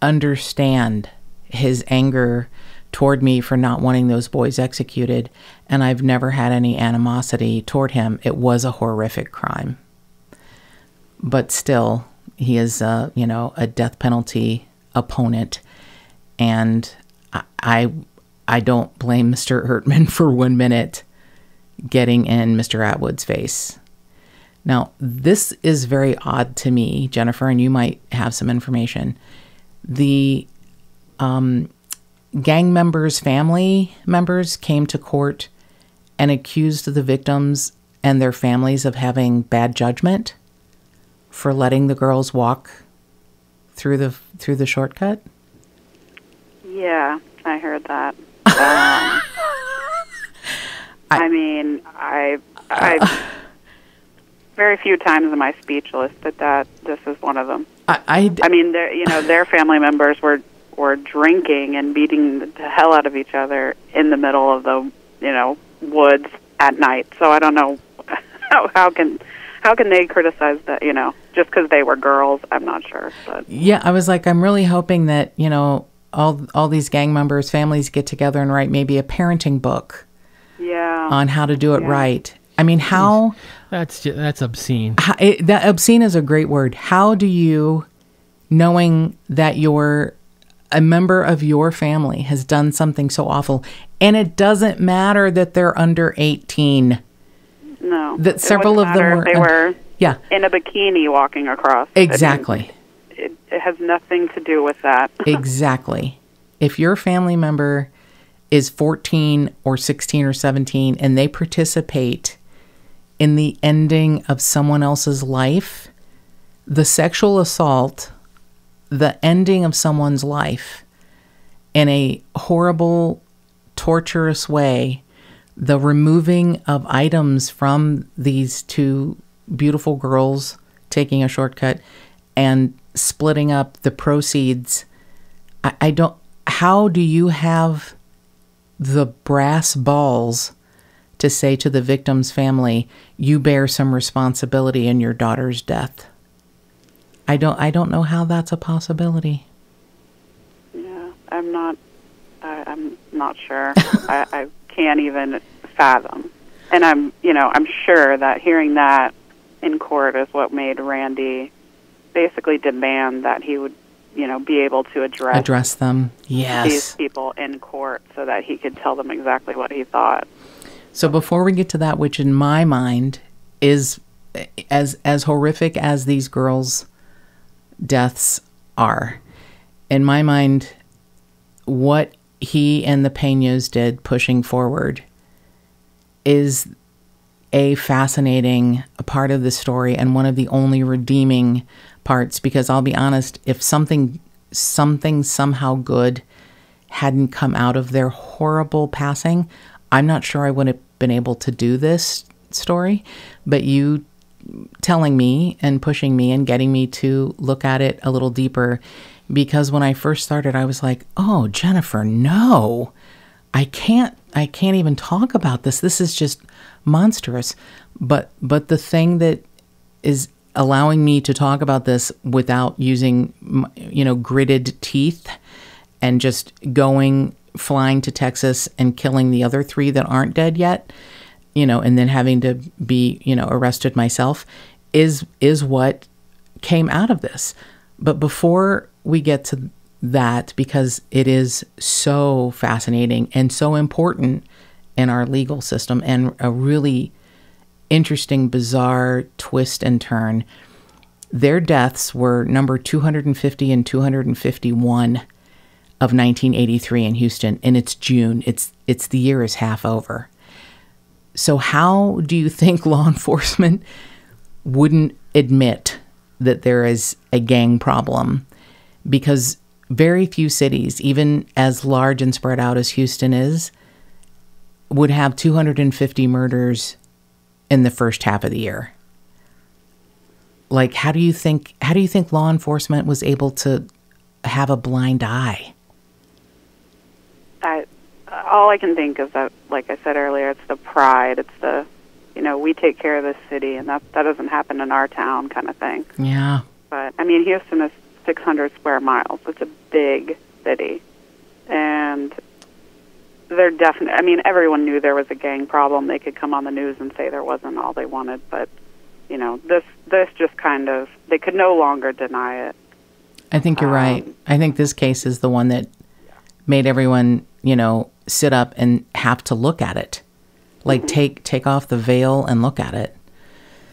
understand his anger toward me for not wanting those boys executed, and I've never had any animosity toward him. It was a horrific crime. But still, he is a death penalty opponent, and I don't blame Mr. Ertman for 1 minute getting in Mr. Atwood's face. Now, this is very odd to me, Jennifer, and you might have some information. The gang members' family members came to court and accused the victims and their families of having bad judgment for letting the girls walk through the shortcut. Yeah, I heard that. I very few times am I speechless, but this is one of them. Their family members were drinking and beating the hell out of each other in the middle of the woods at night. So I don't know how can they criticize that, just because they were girls. I'm not sure. But yeah, I was like, I'm really hoping that all these gang members' families get together and write maybe a parenting book. Yeah. On how to do it right. I mean, how? That's obscene. That obscene is a great word. How do you, knowing that a member of your family has done something so awful, and it doesn't matter that they're under 18. No. That several of them were. They were yeah. in a bikini walking across. Exactly. It has nothing to do with that. Exactly. If your family member is 14 or 16 or 17 and they participate in the ending of someone else's life, the sexual assault, the ending of someone's life in a horrible, torturous way, the removing of items from these two beautiful girls taking a shortcut and splitting up the proceeds. How do you have the brass balls to say to the victim's family, you bear some responsibility in your daughter's death? I don't know how that's a possibility. Yeah, I'm not sure. I can't even fathom. And I'm sure that hearing that in court is what made Randy basically demand that he would, be able to address them. Yes. These people in court so that he could tell them exactly what he thought. So before we get to that, which in my mind is as horrific as these girls' deaths are, in my mind, what he and the Penas did pushing forward is a fascinating part of the story and one of the only redeeming parts, because I'll be honest, if something somehow good hadn't come out of their horrible passing, I'm not sure I would have been able to do this story. But you telling me and pushing me and getting me to look at it a little deeper, because when I first started, I was like, oh, Jennifer, no, I can't even talk about this. This is just monstrous. But the thing that is allowing me to talk about this without using, gritted teeth and just flying to Texas and killing the other 3 that aren't dead yet, and then having to be, arrested myself is what came out of this. But before we get to that, because it is so fascinating and so important in our legal system and a really interesting, bizarre twist and turn, their deaths were number 250 and 251 of 1983 in Houston, and it's June. It's the year is half over. So how do you think law enforcement wouldn't admit that there is a gang problem? Because very few cities, even as large and spread out as Houston is, would have 250 murders in the first half of the year. Like, how do you think law enforcement was able to have a blind eye? All I can think is that, like I said earlier, it's the pride. It's the, we take care of this city, and that doesn't happen in our town kind of thing. Yeah. But, I mean, Houston is 600 square miles. It's a big city. And they're definitely, I mean, everyone knew there was a gang problem. They could come on the news and say there wasn't all they wanted. But, this just kind of, they could no longer deny it. I think you're right. I think this case is the one that made everyone, sit up and have to look at it. Like, take off the veil and look at it.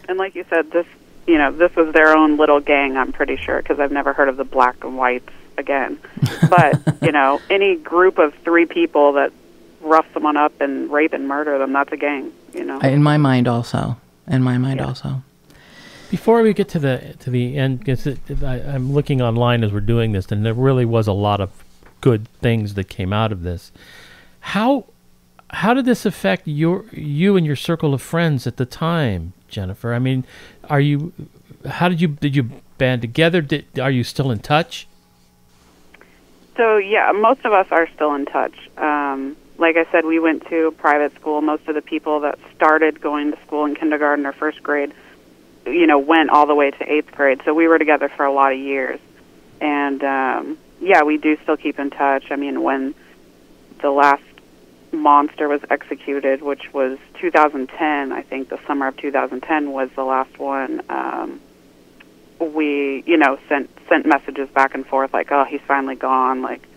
And like you said, this was their own little gang, I'm pretty sure, because I've never heard of the black and whites again. But, any group of 3 people that rough someone up and rape and murder them, that's a gang, In my mind also. Also. Before we get to the end, I'm looking online as we're doing this, and there really was a lot of good things that came out of this. How did this affect you and your circle of friends at the time, Jennifer? I mean, did you band together? Are you still in touch? So, yeah, most of us are still in touch. Like I said, we went to a private school. Most of the people that started going to school in kindergarten or first grade, went all the way to 8th grade. So we were together for a lot of years. And, we do still keep in touch. I mean, when the last monster was executed, which was 2010, I think the summer of 2010 was the last one, we, sent messages back and forth like, oh, he's finally gone, like,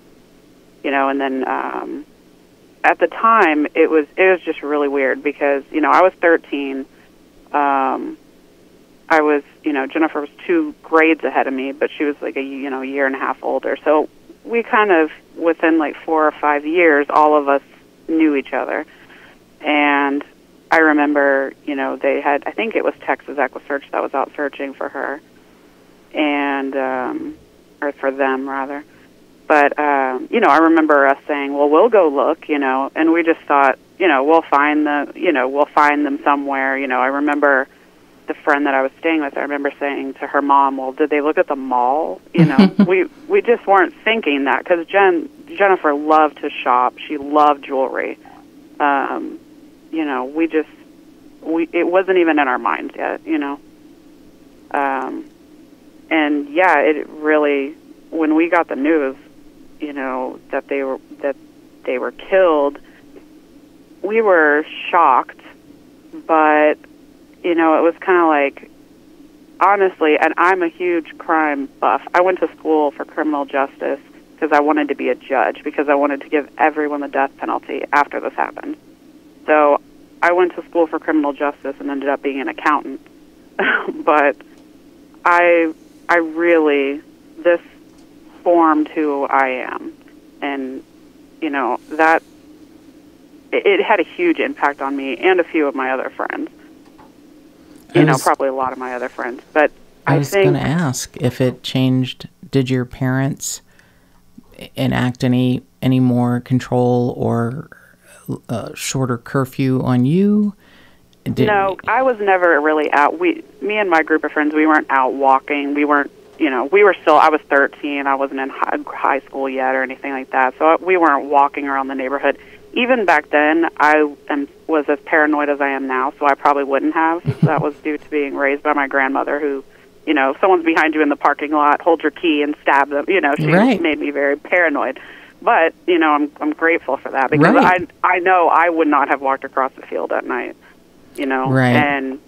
and then at the time it was just really weird because, I was 13. I was, Jennifer was 2 grades ahead of me, but she was like a year and a half older. So we kind of, within like 4 or 5 years, all of us knew each other. And I remember, they had, I think it was Texas Equisearch that was out searching for her, and, or for them rather. But, I remember us saying, well, we'll go look, and we just thought, we'll find them somewhere. I remember the friend that I was staying with, I remember saying to her mom, well, did they look at the mall? We just weren't thinking that because Jennifer loved to shop. She loved jewelry. It wasn't even in our minds yet, and yeah, it really, when we got the news, that they were killed, we were shocked, but it was kind of like, honestly, and I'm a huge crime buff. I went to school for criminal justice because I wanted to be a judge, because I wanted to give everyone the death penalty after this happened. So I went to school for criminal justice and ended up being an accountant. But I really, this formed who I am. And, that, it had a huge impact on me and a few of my other friends. Probably a lot of my other friends. But I was going to ask if it changed. Did your parents enact any more control or shorter curfew on you? No, I was never really out. Me and my group of friends, we weren't out walking. We weren't, I was 13. I wasn't in high school yet or anything like that. So we weren't walking around the neighborhood. Even back then, I was as paranoid as I am now, so I probably wouldn't have. That was due to being raised by my grandmother, who if someone's behind you in the parking lot, hold your key and stab them. She made me very paranoid. But, I'm grateful for that because I know I would not have walked across the field at night, and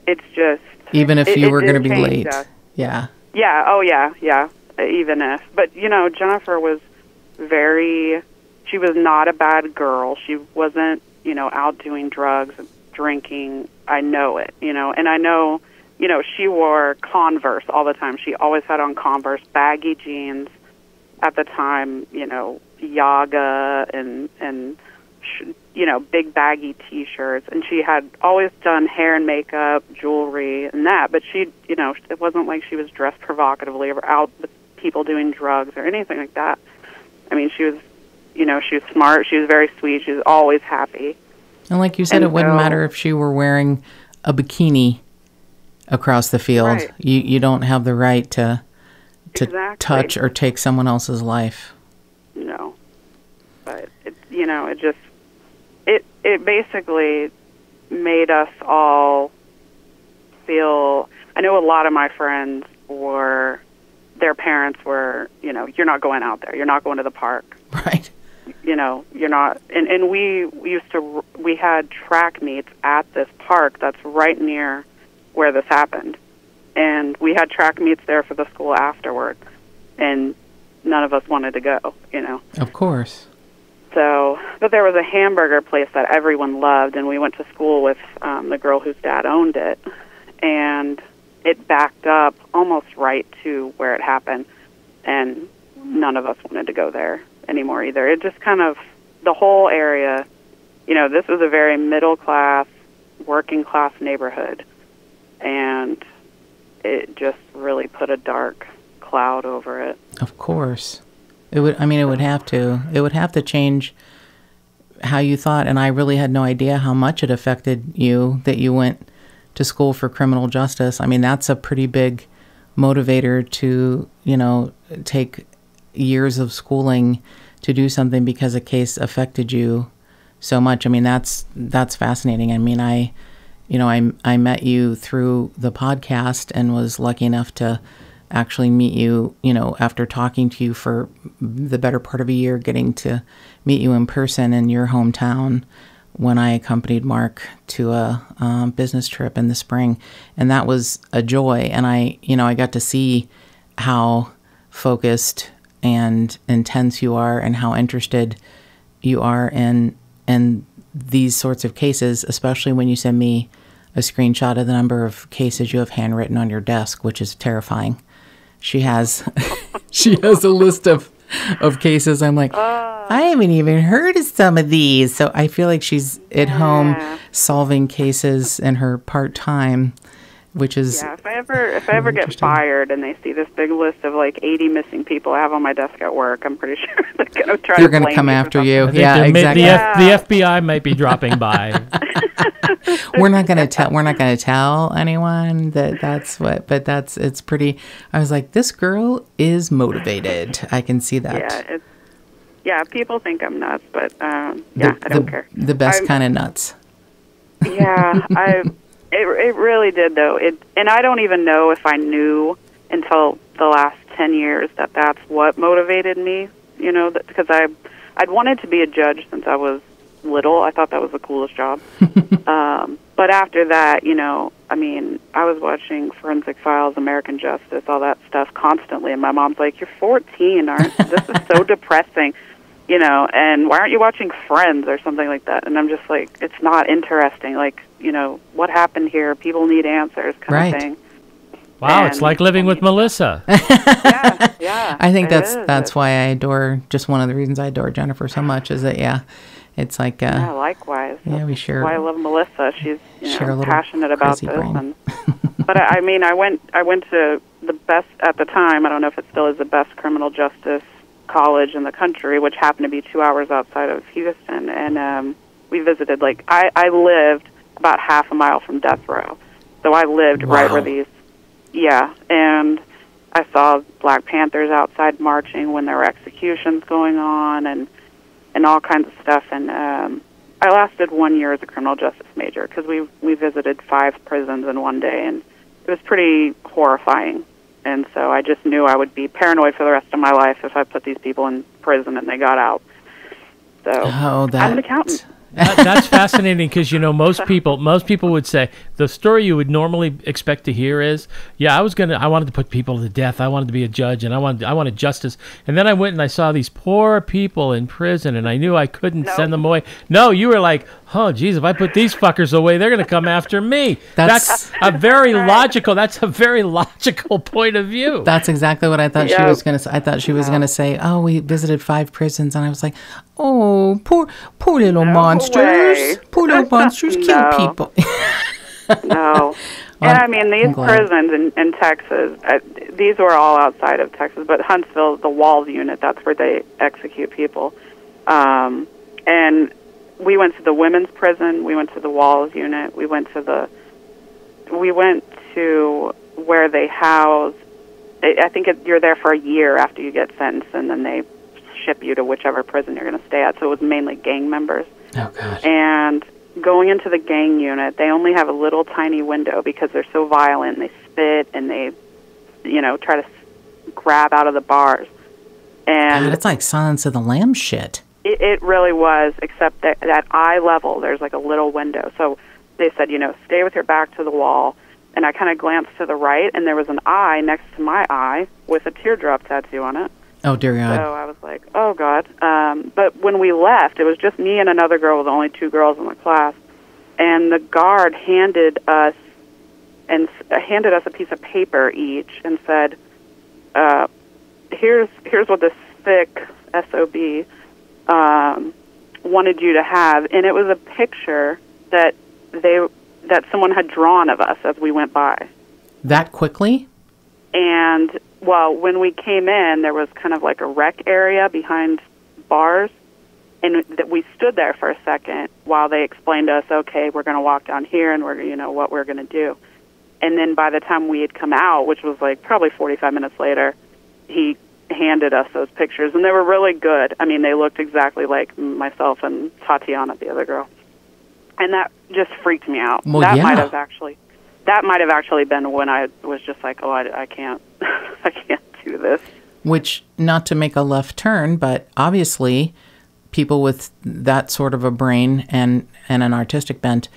it's just... Even if you were going to be late. Yeah. Yeah, oh yeah, even if. But, Jennifer was she was not a bad girl. She wasn't, out doing drugs, drinking. I know it, and I know, she wore Converse all the time. She always had on Converse, baggy jeans at the time, Yaga and big baggy T-shirts. And she had always done hair and makeup, jewelry, and that. But she, it wasn't like she was dressed provocatively or out with people doing drugs or anything like that. I mean, she was, she was smart. She was very sweet. She was always happy. And like you said, it wouldn't matter if she were wearing a bikini across the field. Right. You don't have the right to touch or take someone else's life. No. But, it basically made us all feel... I know a lot of my friends their parents were, you're not going out there. You're not going to the park. Right. You're not... And we had track meets at this park that's right near where this happened. And we had track meets there for the school afterward. And none of us wanted to go, Of course. So, but there was a hamburger place that everyone loved, and we went to school with the girl whose dad owned it. And it backed up almost right to where it happened. And none of us wanted to go there anymore either. It just kind of, the whole area, this was a very middle-class, working-class neighborhood. And it just really put a dark cloud over it. Of course. It would have to. It would have to change how you thought, and I really had no idea how much it affected you that you went to school for criminal justice. I mean, that's a pretty big motivator to, take years of schooling to do something because a case affected you so much. I mean, that's fascinating. I mean, I met you through the podcast and was lucky enough to actually meet you, after talking to you for the better part of a year, getting to meet you in person in your hometown when I accompanied Mark to a business trip in the spring. And that was a joy. And I got to see how focused and intense you are and how interested you are in these sorts of cases, especially when you send me a screenshot of the number of cases you have handwritten on your desk, which is terrifying. She has a list of cases. I'm like, I haven't even heard of some of these. So I feel like she's at home solving cases in her part-time, which is if I ever get fired and they see this big list of like 80 missing people I have on my desk at work, I'm pretty sure they're going to come after you. Yeah, exactly. The FBI might be dropping by. We're not going to tell anyone that's what, but it's pretty. I was like, this girl is motivated. I can see that. People think I'm nuts, but I don't care. The best kind of nuts. Yeah, it really did though. And I don't even know if I knew until the last 10 years that that's what motivated me. Because I'd wanted to be a judge since I was little. I thought that was the coolest job. But after that, I was watching Forensic Files, American Justice, all that stuff constantly. And my mom's like, you're 14. This is so depressing, and why aren't you watching Friends or something like that? And I'm just like, it's not interesting. Like, what happened here? People need answers kind of thing. Wow, it's like living with Melissa. Yeah. I think that's why I adore, just one of the reasons I adore Jennifer so much is that, it's like... likewise. Yeah, we share... That's why I love Melissa. She's passionate about this. Brain. But I went to the best, at the time, I don't know if it still is the best criminal justice college in the country, which happened to be 2 hours outside of Houston. And we visited, I lived about half a mile from death row. So I lived right where these... Yeah, and I saw Black Panthers outside marching when there were executions going on and all kinds of stuff. And I lasted 1 year as a criminal justice major because we visited 5 prisons in one day. And was pretty horrifying. And so I just knew I would be paranoid for the rest of my life if I put these people in prison and they got out. So I'm an accountant. That's fascinating because, you know, most people would say the story you would normally expect to hear is, yeah, I wanted to put people to death. I wanted to be a judge and I wanted justice. And then I went and I saw these poor people in prison and I knew I couldn't send them away. No, you were like, oh, geez, if I put these fuckers away, they're going to come after me. That's a very logical point of view. That's exactly what I thought she was going to say. I thought she was going to say, oh, we visited 5 prisons. And I was like, oh, poor little monsters. Poor little monsters kill people. No. And I mean, these prisons in Texas, these were all outside of Texas, but Huntsville, the Walls unit, that's where they execute people. And we went to the women's prison, we went to the Walls unit, we went to where they house, I think you're there for a year after you get sentenced, and then they ship you to whichever prison you're going to stay at. So it was mainly gang members. Oh, God. And going into the gang unit, they only have a little tiny window because they're so violent. They spit and they, try to grab out of the bars. And God, it's like Silence of the Lambs shit. It really was, except that at eye level, there's like a little window. So they said, stay with your back to the wall. And I kind of glanced to the right, and there was an eye next to my eye with a teardrop tattoo on it. Oh, dear God. So I was like, oh, God. But when we left, it was just me and another girl, with only 2 girls in the class. And the guard handed us a piece of paper each and said, here's what this thick SOB wanted you to have. And it was a picture that someone had drawn of us as we went by. That quickly? And, well, when we came in, there was kind of like a rec area behind bars, and we stood there for a second while they explained to us, okay, we're going to walk down here, and what we're going to do. And then by the time we had come out, which was like probably 45 minutes later, he handed us those pictures, and they were really good. I mean, they looked exactly like myself and Tatiana, the other girl. And that just freaked me out. Well, that might have actually been when I was just like, oh, I can't, I can't do this. Which, not to make a left turn, but obviously, people with that sort of a brain and an artistic bent,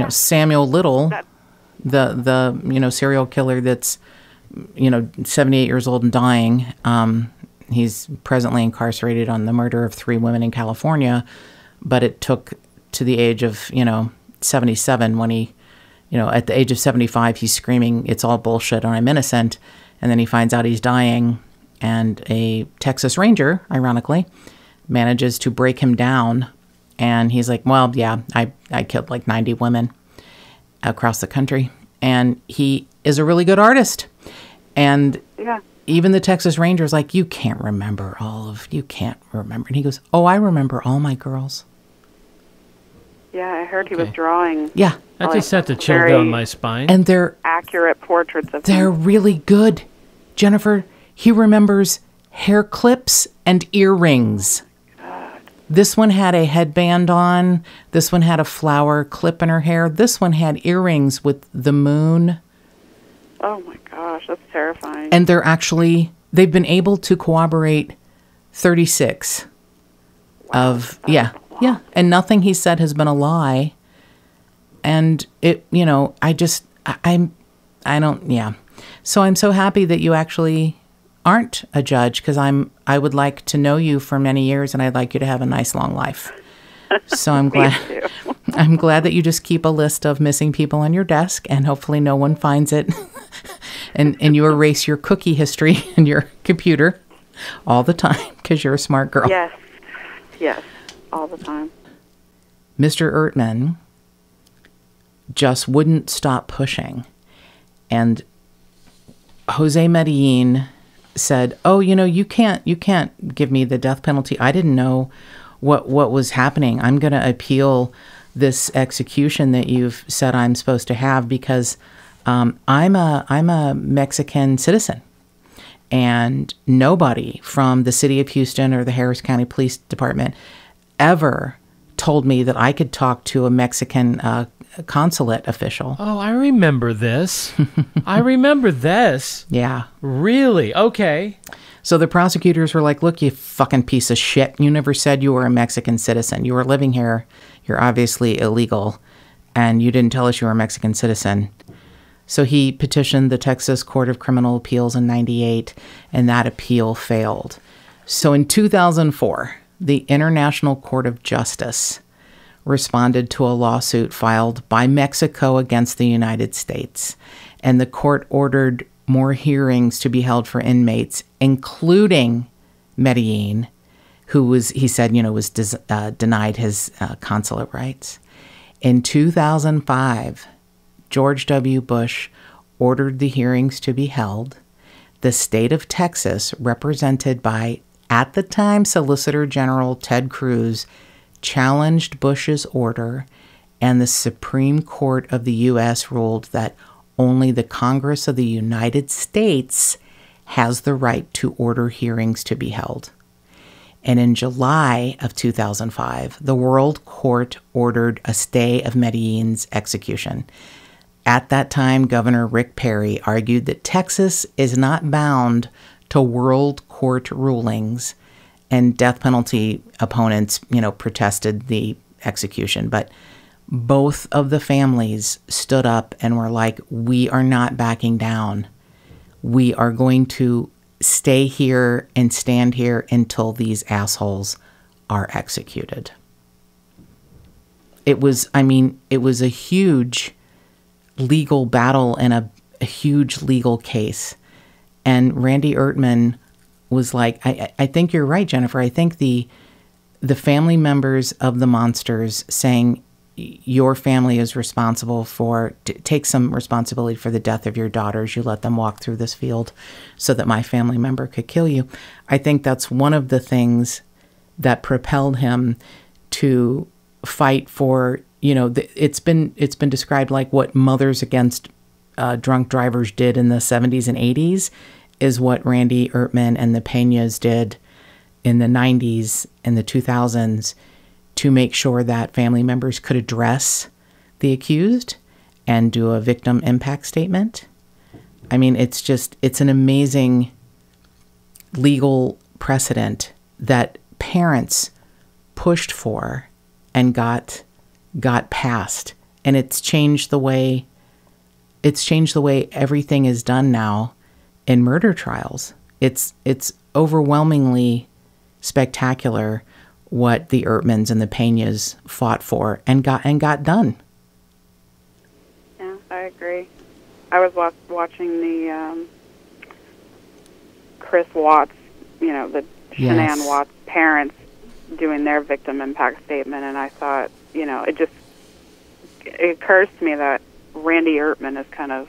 Samuel Little, the serial killer that's 78 years old and dying. He's presently incarcerated on the murder of 3 women in California, but it took to the age of 77 when he, at the age of 75 he's screaming, "It's all bullshit and I'm innocent," and then he finds out he's dying, and a Texas Ranger, ironically, manages to break him down, and he's like, well, yeah, I killed like 90 women across the country, and he is a really good artist. And even the Texas Ranger's like, you can't remember. And he goes, oh, I remember all my girls. Yeah, I heard he was drawing. Yeah. That just sent a chill down my spine. And they're accurate portraits of They're him. really good. Jennifer, he remembers hair clips and earrings. God. This one had a headband on. This one had a flower clip in her hair. This one had earrings with the moon. Oh, my gosh, that's terrifying. And they've been able to corroborate 36 of, yeah. And nothing he said has been a lie. And it, So I'm so happy that you actually aren't a judge, because I would like to know you for many years, and I'd like you to have a nice long life. So I'm glad. I'm glad that you just keep a list of missing people on your desk, and hopefully no one finds it. and you erase your cookie history in your computer all the time, because you're a smart girl. Yes, all the time. Mr. Ertman just wouldn't stop pushing. And Jose Medellin said, oh, you can't give me the death penalty. I didn't know what was happening. I'm going to appeal this execution that you've said I'm supposed to have, because I'm a Mexican citizen. And nobody from the city of Houston or the Harris County Police Department ever told me that I could talk to a Mexican consulate official. Oh, I remember this. I remember this. Yeah. Really? Okay. So the prosecutors were like, look, you fucking piece of shit. You never said you were a Mexican citizen. You were living here. You're obviously illegal. And you didn't tell us you were a Mexican citizen. So he petitioned the Texas Court of Criminal Appeals in 98, and that appeal failed. So in 2004, the International Court of Justice responded to a lawsuit filed by Mexico against the United States. And the court ordered more hearings to be held for inmates, including Medellin, who was, he said, was denied his consulate rights. In 2005, George W. Bush ordered the hearings to be held. The state of Texas, represented by, at the time, Solicitor General Ted Cruz, challenged Bush's order, and the Supreme Court of the U.S. ruled that only the Congress of the United States has the right to order hearings to be held. And in July of 2005, the World Court ordered a stay of Medellin's execution. At that time, Governor Rick Perry argued that Texas is not bound to World Court rulings, and death penalty opponents, protested the execution. But both of the families stood up and were like, we are not backing down. We are going to stay here and stand here until these assholes are executed. It was a huge legal battle and a huge legal case. And Randy Ertman was like, I think you're right, Jennifer. I think the family members of the monsters saying your family is responsible for, take some responsibility for the death of your daughters. You let them walk through this field so that my family member could kill you. I think that's one of the things that propelled him to fight for, it's been described like what Mothers Against Drunk Drivers did in the 70s and 80s is what Randy Ertman and the Penas did in the 90s and the 2000s to make sure that family members could address the accused and do a victim impact statement. It's an amazing legal precedent that parents pushed for and got passed. And it's changed the way everything is done now in murder trials. It's overwhelmingly spectacular what the Ertmans and the Penas fought for and got done. Yeah, I agree. I was watching the Chris Watts, the Shanann Watts parents doing their victim impact statement, and I thought, it occurs to me that Randy Ertman is kind of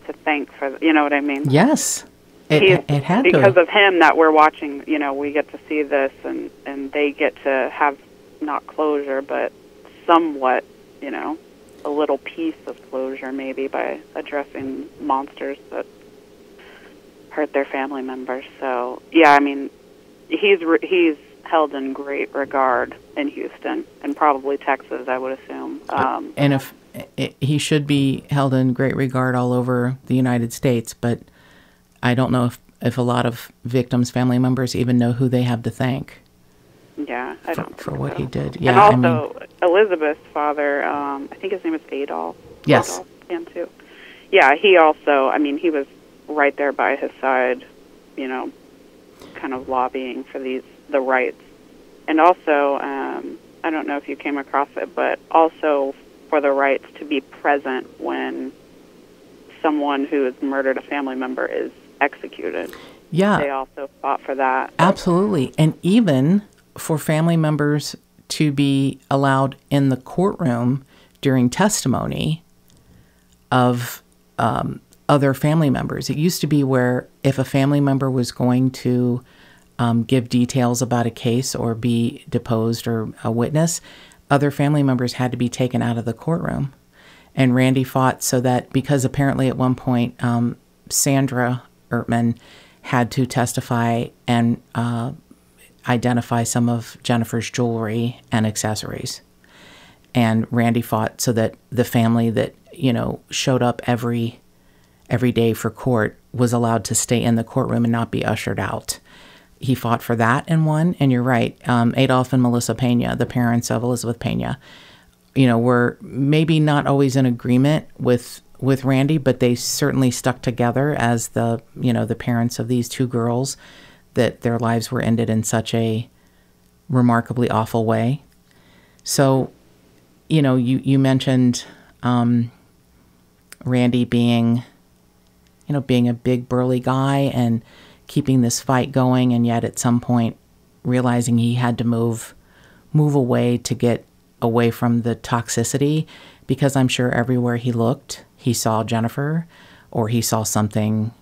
to thank for, you know what I mean? Yes. It had to. Because of him that we're watching, we get to see this, and they get to have not closure, but somewhat, a little piece of closure maybe by addressing monsters that hurt their family members. So, yeah, he's held in great regard in Houston and probably Texas, I would assume. And if he should be held in great regard all over the United States, but I don't know if a lot of victims' family members even know who they have to thank. Yeah, I don't for think what so. he did. Yeah, and also Elizabeth's father, I think his name is Adolf. Yes. Adolf, too. Yeah, he also, he was right there by his side, kind of lobbying for the rights. And also, I don't know if you came across it, but also for the rights to be present when someone who has murdered a family member is executed. Yeah. They also fought for that. Absolutely. And even for family members to be allowed in the courtroom during testimony of other family members. It used to be where if a family member was going to give details about a case or be deposed or a witness, other family members had to be taken out of the courtroom. And Randy fought so that, because apparently at one point Sandra Ertman had to testify and identify some of Jennifer's jewelry and accessories. And Randy fought so that the family that, showed up every day for court was allowed to stay in the courtroom and not be ushered out. He fought for that and won. And you're right, Adolf and Melissa Pena, the parents of Elizabeth Pena, were maybe not always in agreement with Randy, but they certainly stuck together as the parents of these two girls, that their lives were ended in such a remarkably awful way. So, you mentioned Randy being a big burly guy and keeping this fight going, and yet at some point realizing he had to move away to get away from the toxicity, because I'm sure everywhere he looked, he saw Jennifer, or he saw something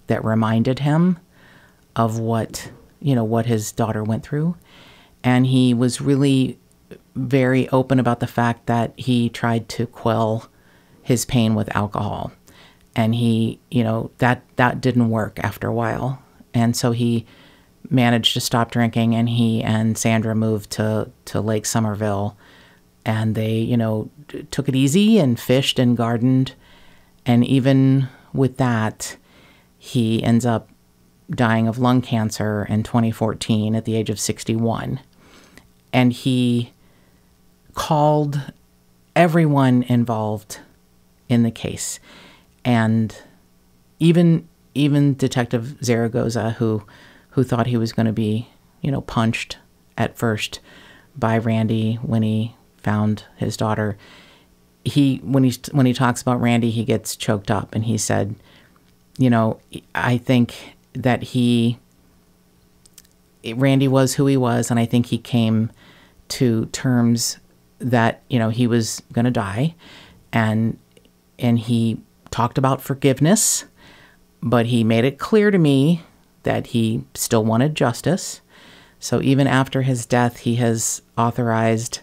that reminded him of what his daughter went through. And he was really very open about the fact that he tried to quell his pain with alcohol. And he, that didn't work after a while. And so he managed to stop drinking, and he and Sandra moved to Lake Somerville, and they, took it easy and fished and gardened. And even with that, he ends up dying of lung cancer in 2014 at the age of 61. And he called everyone involved in the case. And even Detective Zaragoza, who thought he was going to be, punched at first by Randy when he found his daughter, when he talks about Randy, he gets choked up, and he said, I think that Randy was who he was, and I think he came to terms that, he was going to die, and he talked about forgiveness, but he made it clear to me that he still wanted justice. So even after his death, he has authorized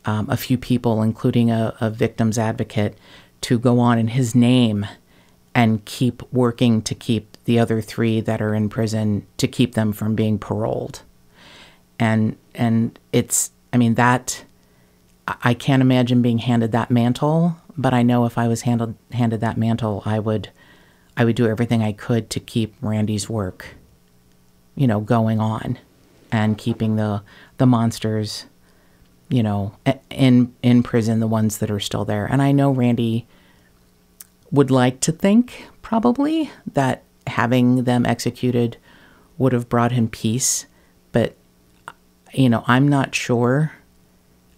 a few people, including a victim's advocate, to go on in his name and keep working to keep the other 3 that are in prison, to keep them from being paroled. And it's, that, I can't imagine being handed that mantle, but I know if I was handed that mantle, I would do everything I could to keep Randy's work, going on, and keeping the monsters, in prison, the ones that are still there. And I know Randy would like to think, probably, that having them executed would have brought him peace, but, I'm not sure.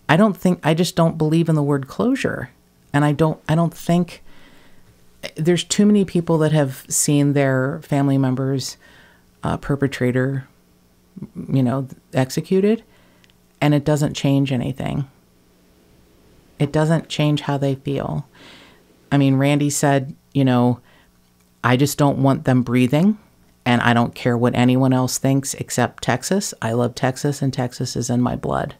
I just don't believe in the word closure. And I don't think there's too many people that have seen their family members, perpetrator, executed, and it doesn't change anything. It doesn't change how they feel. Randy said, I just don't want them breathing, and I don't care what anyone else thinks except Texas. I love Texas, and Texas is in my blood.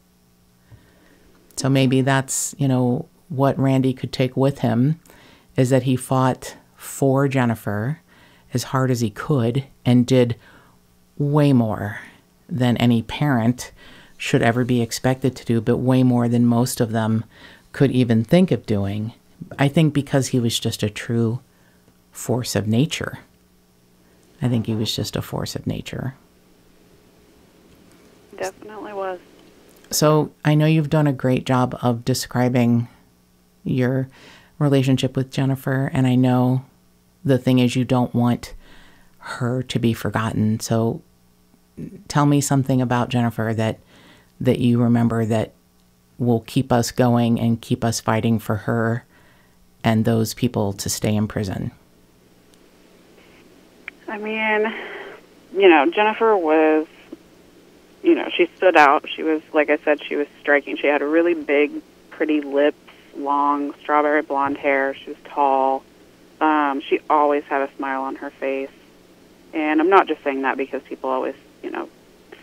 So maybe that's, what Randy could take with him, is that he fought for Jennifer as hard as he could, and did way more than any parent should ever be expected to do, but way more than most of them could even think of doing. I think because he was just a true force of nature. I think he was just a force of nature. Definitely was. So I know you've done a great job of describing your relationship with Jennifer, and I know the thing is you don't want her to be forgotten. So tell me something about Jennifer that you remember that will keep us going and keep us fighting for her and those people to stay in prison. Jennifer was, she stood out. She was, like I said, she was striking. She had a really big, pretty lips, long, strawberry blonde hair. She was tall. She always had a smile on her face. And I'm not just saying that because people always,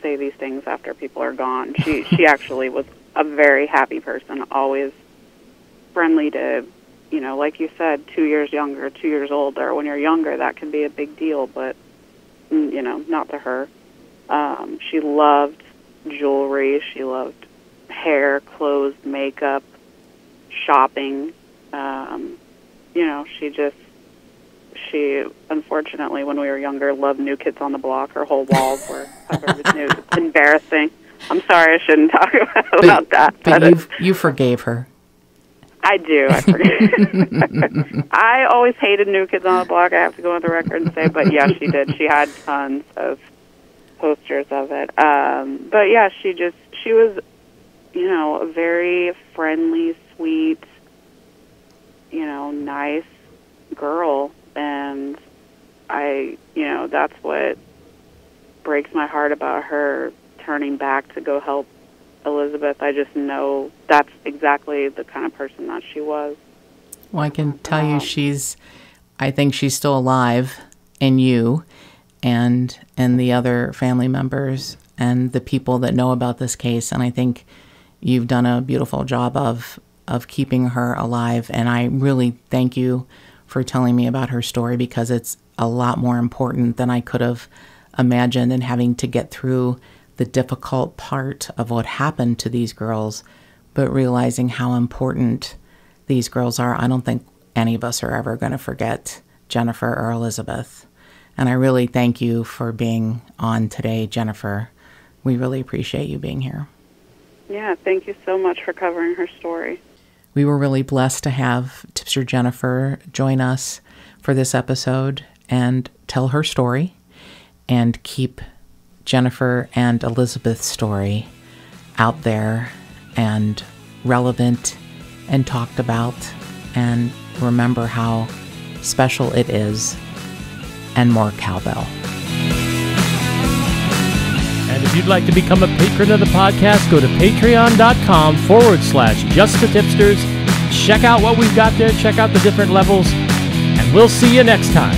say these things after people are gone. She actually was a very happy person, always friendly to, like you said, 2 years younger, 2 years older. When you're younger, that can be a big deal, but, not to her. She loved jewelry. She loved hair, clothes, makeup. shopping. She unfortunately, when we were younger, loved New Kids on the Block. Her whole walls were covered with new. It's embarrassing. I'm sorry, I shouldn't talk about that. But you forgave her. I do. I forget. I always hated New Kids on the Block. I have to go on the record and say, but yeah, she did. She had tons of posters of it. But yeah, she was, a very friendly, sweet, nice girl, and that's what breaks my heart about her turning back to go help Elizabeth. I just know that's exactly the kind of person that she was. Well, I can tell you I think she's still alive in you and the other family members and the people that know about this case, and I think you've done a beautiful job of keeping her alive, and I really thank you for telling me about her story, because it's a lot more important than I could have imagined, and having to get through the difficult part of what happened to these girls, but realizing how important these girls are. I don't think any of us are ever going to forget Jennifer or Elizabeth. And I really thank you for being on today, Jennifer. We really appreciate you being here. Yeah, thank you so much for covering her story. We were really blessed to have Tipster Jennifer join us for this episode and tell her story and keep Jennifer and Elizabeth's story out there and relevant and talked about, and remember how special it is, and more cowbell. And if you'd like to become a patron of the podcast, go to patreon.com/justthetipsters. Check out what we've got there. Check out the different levels. And we'll see you next time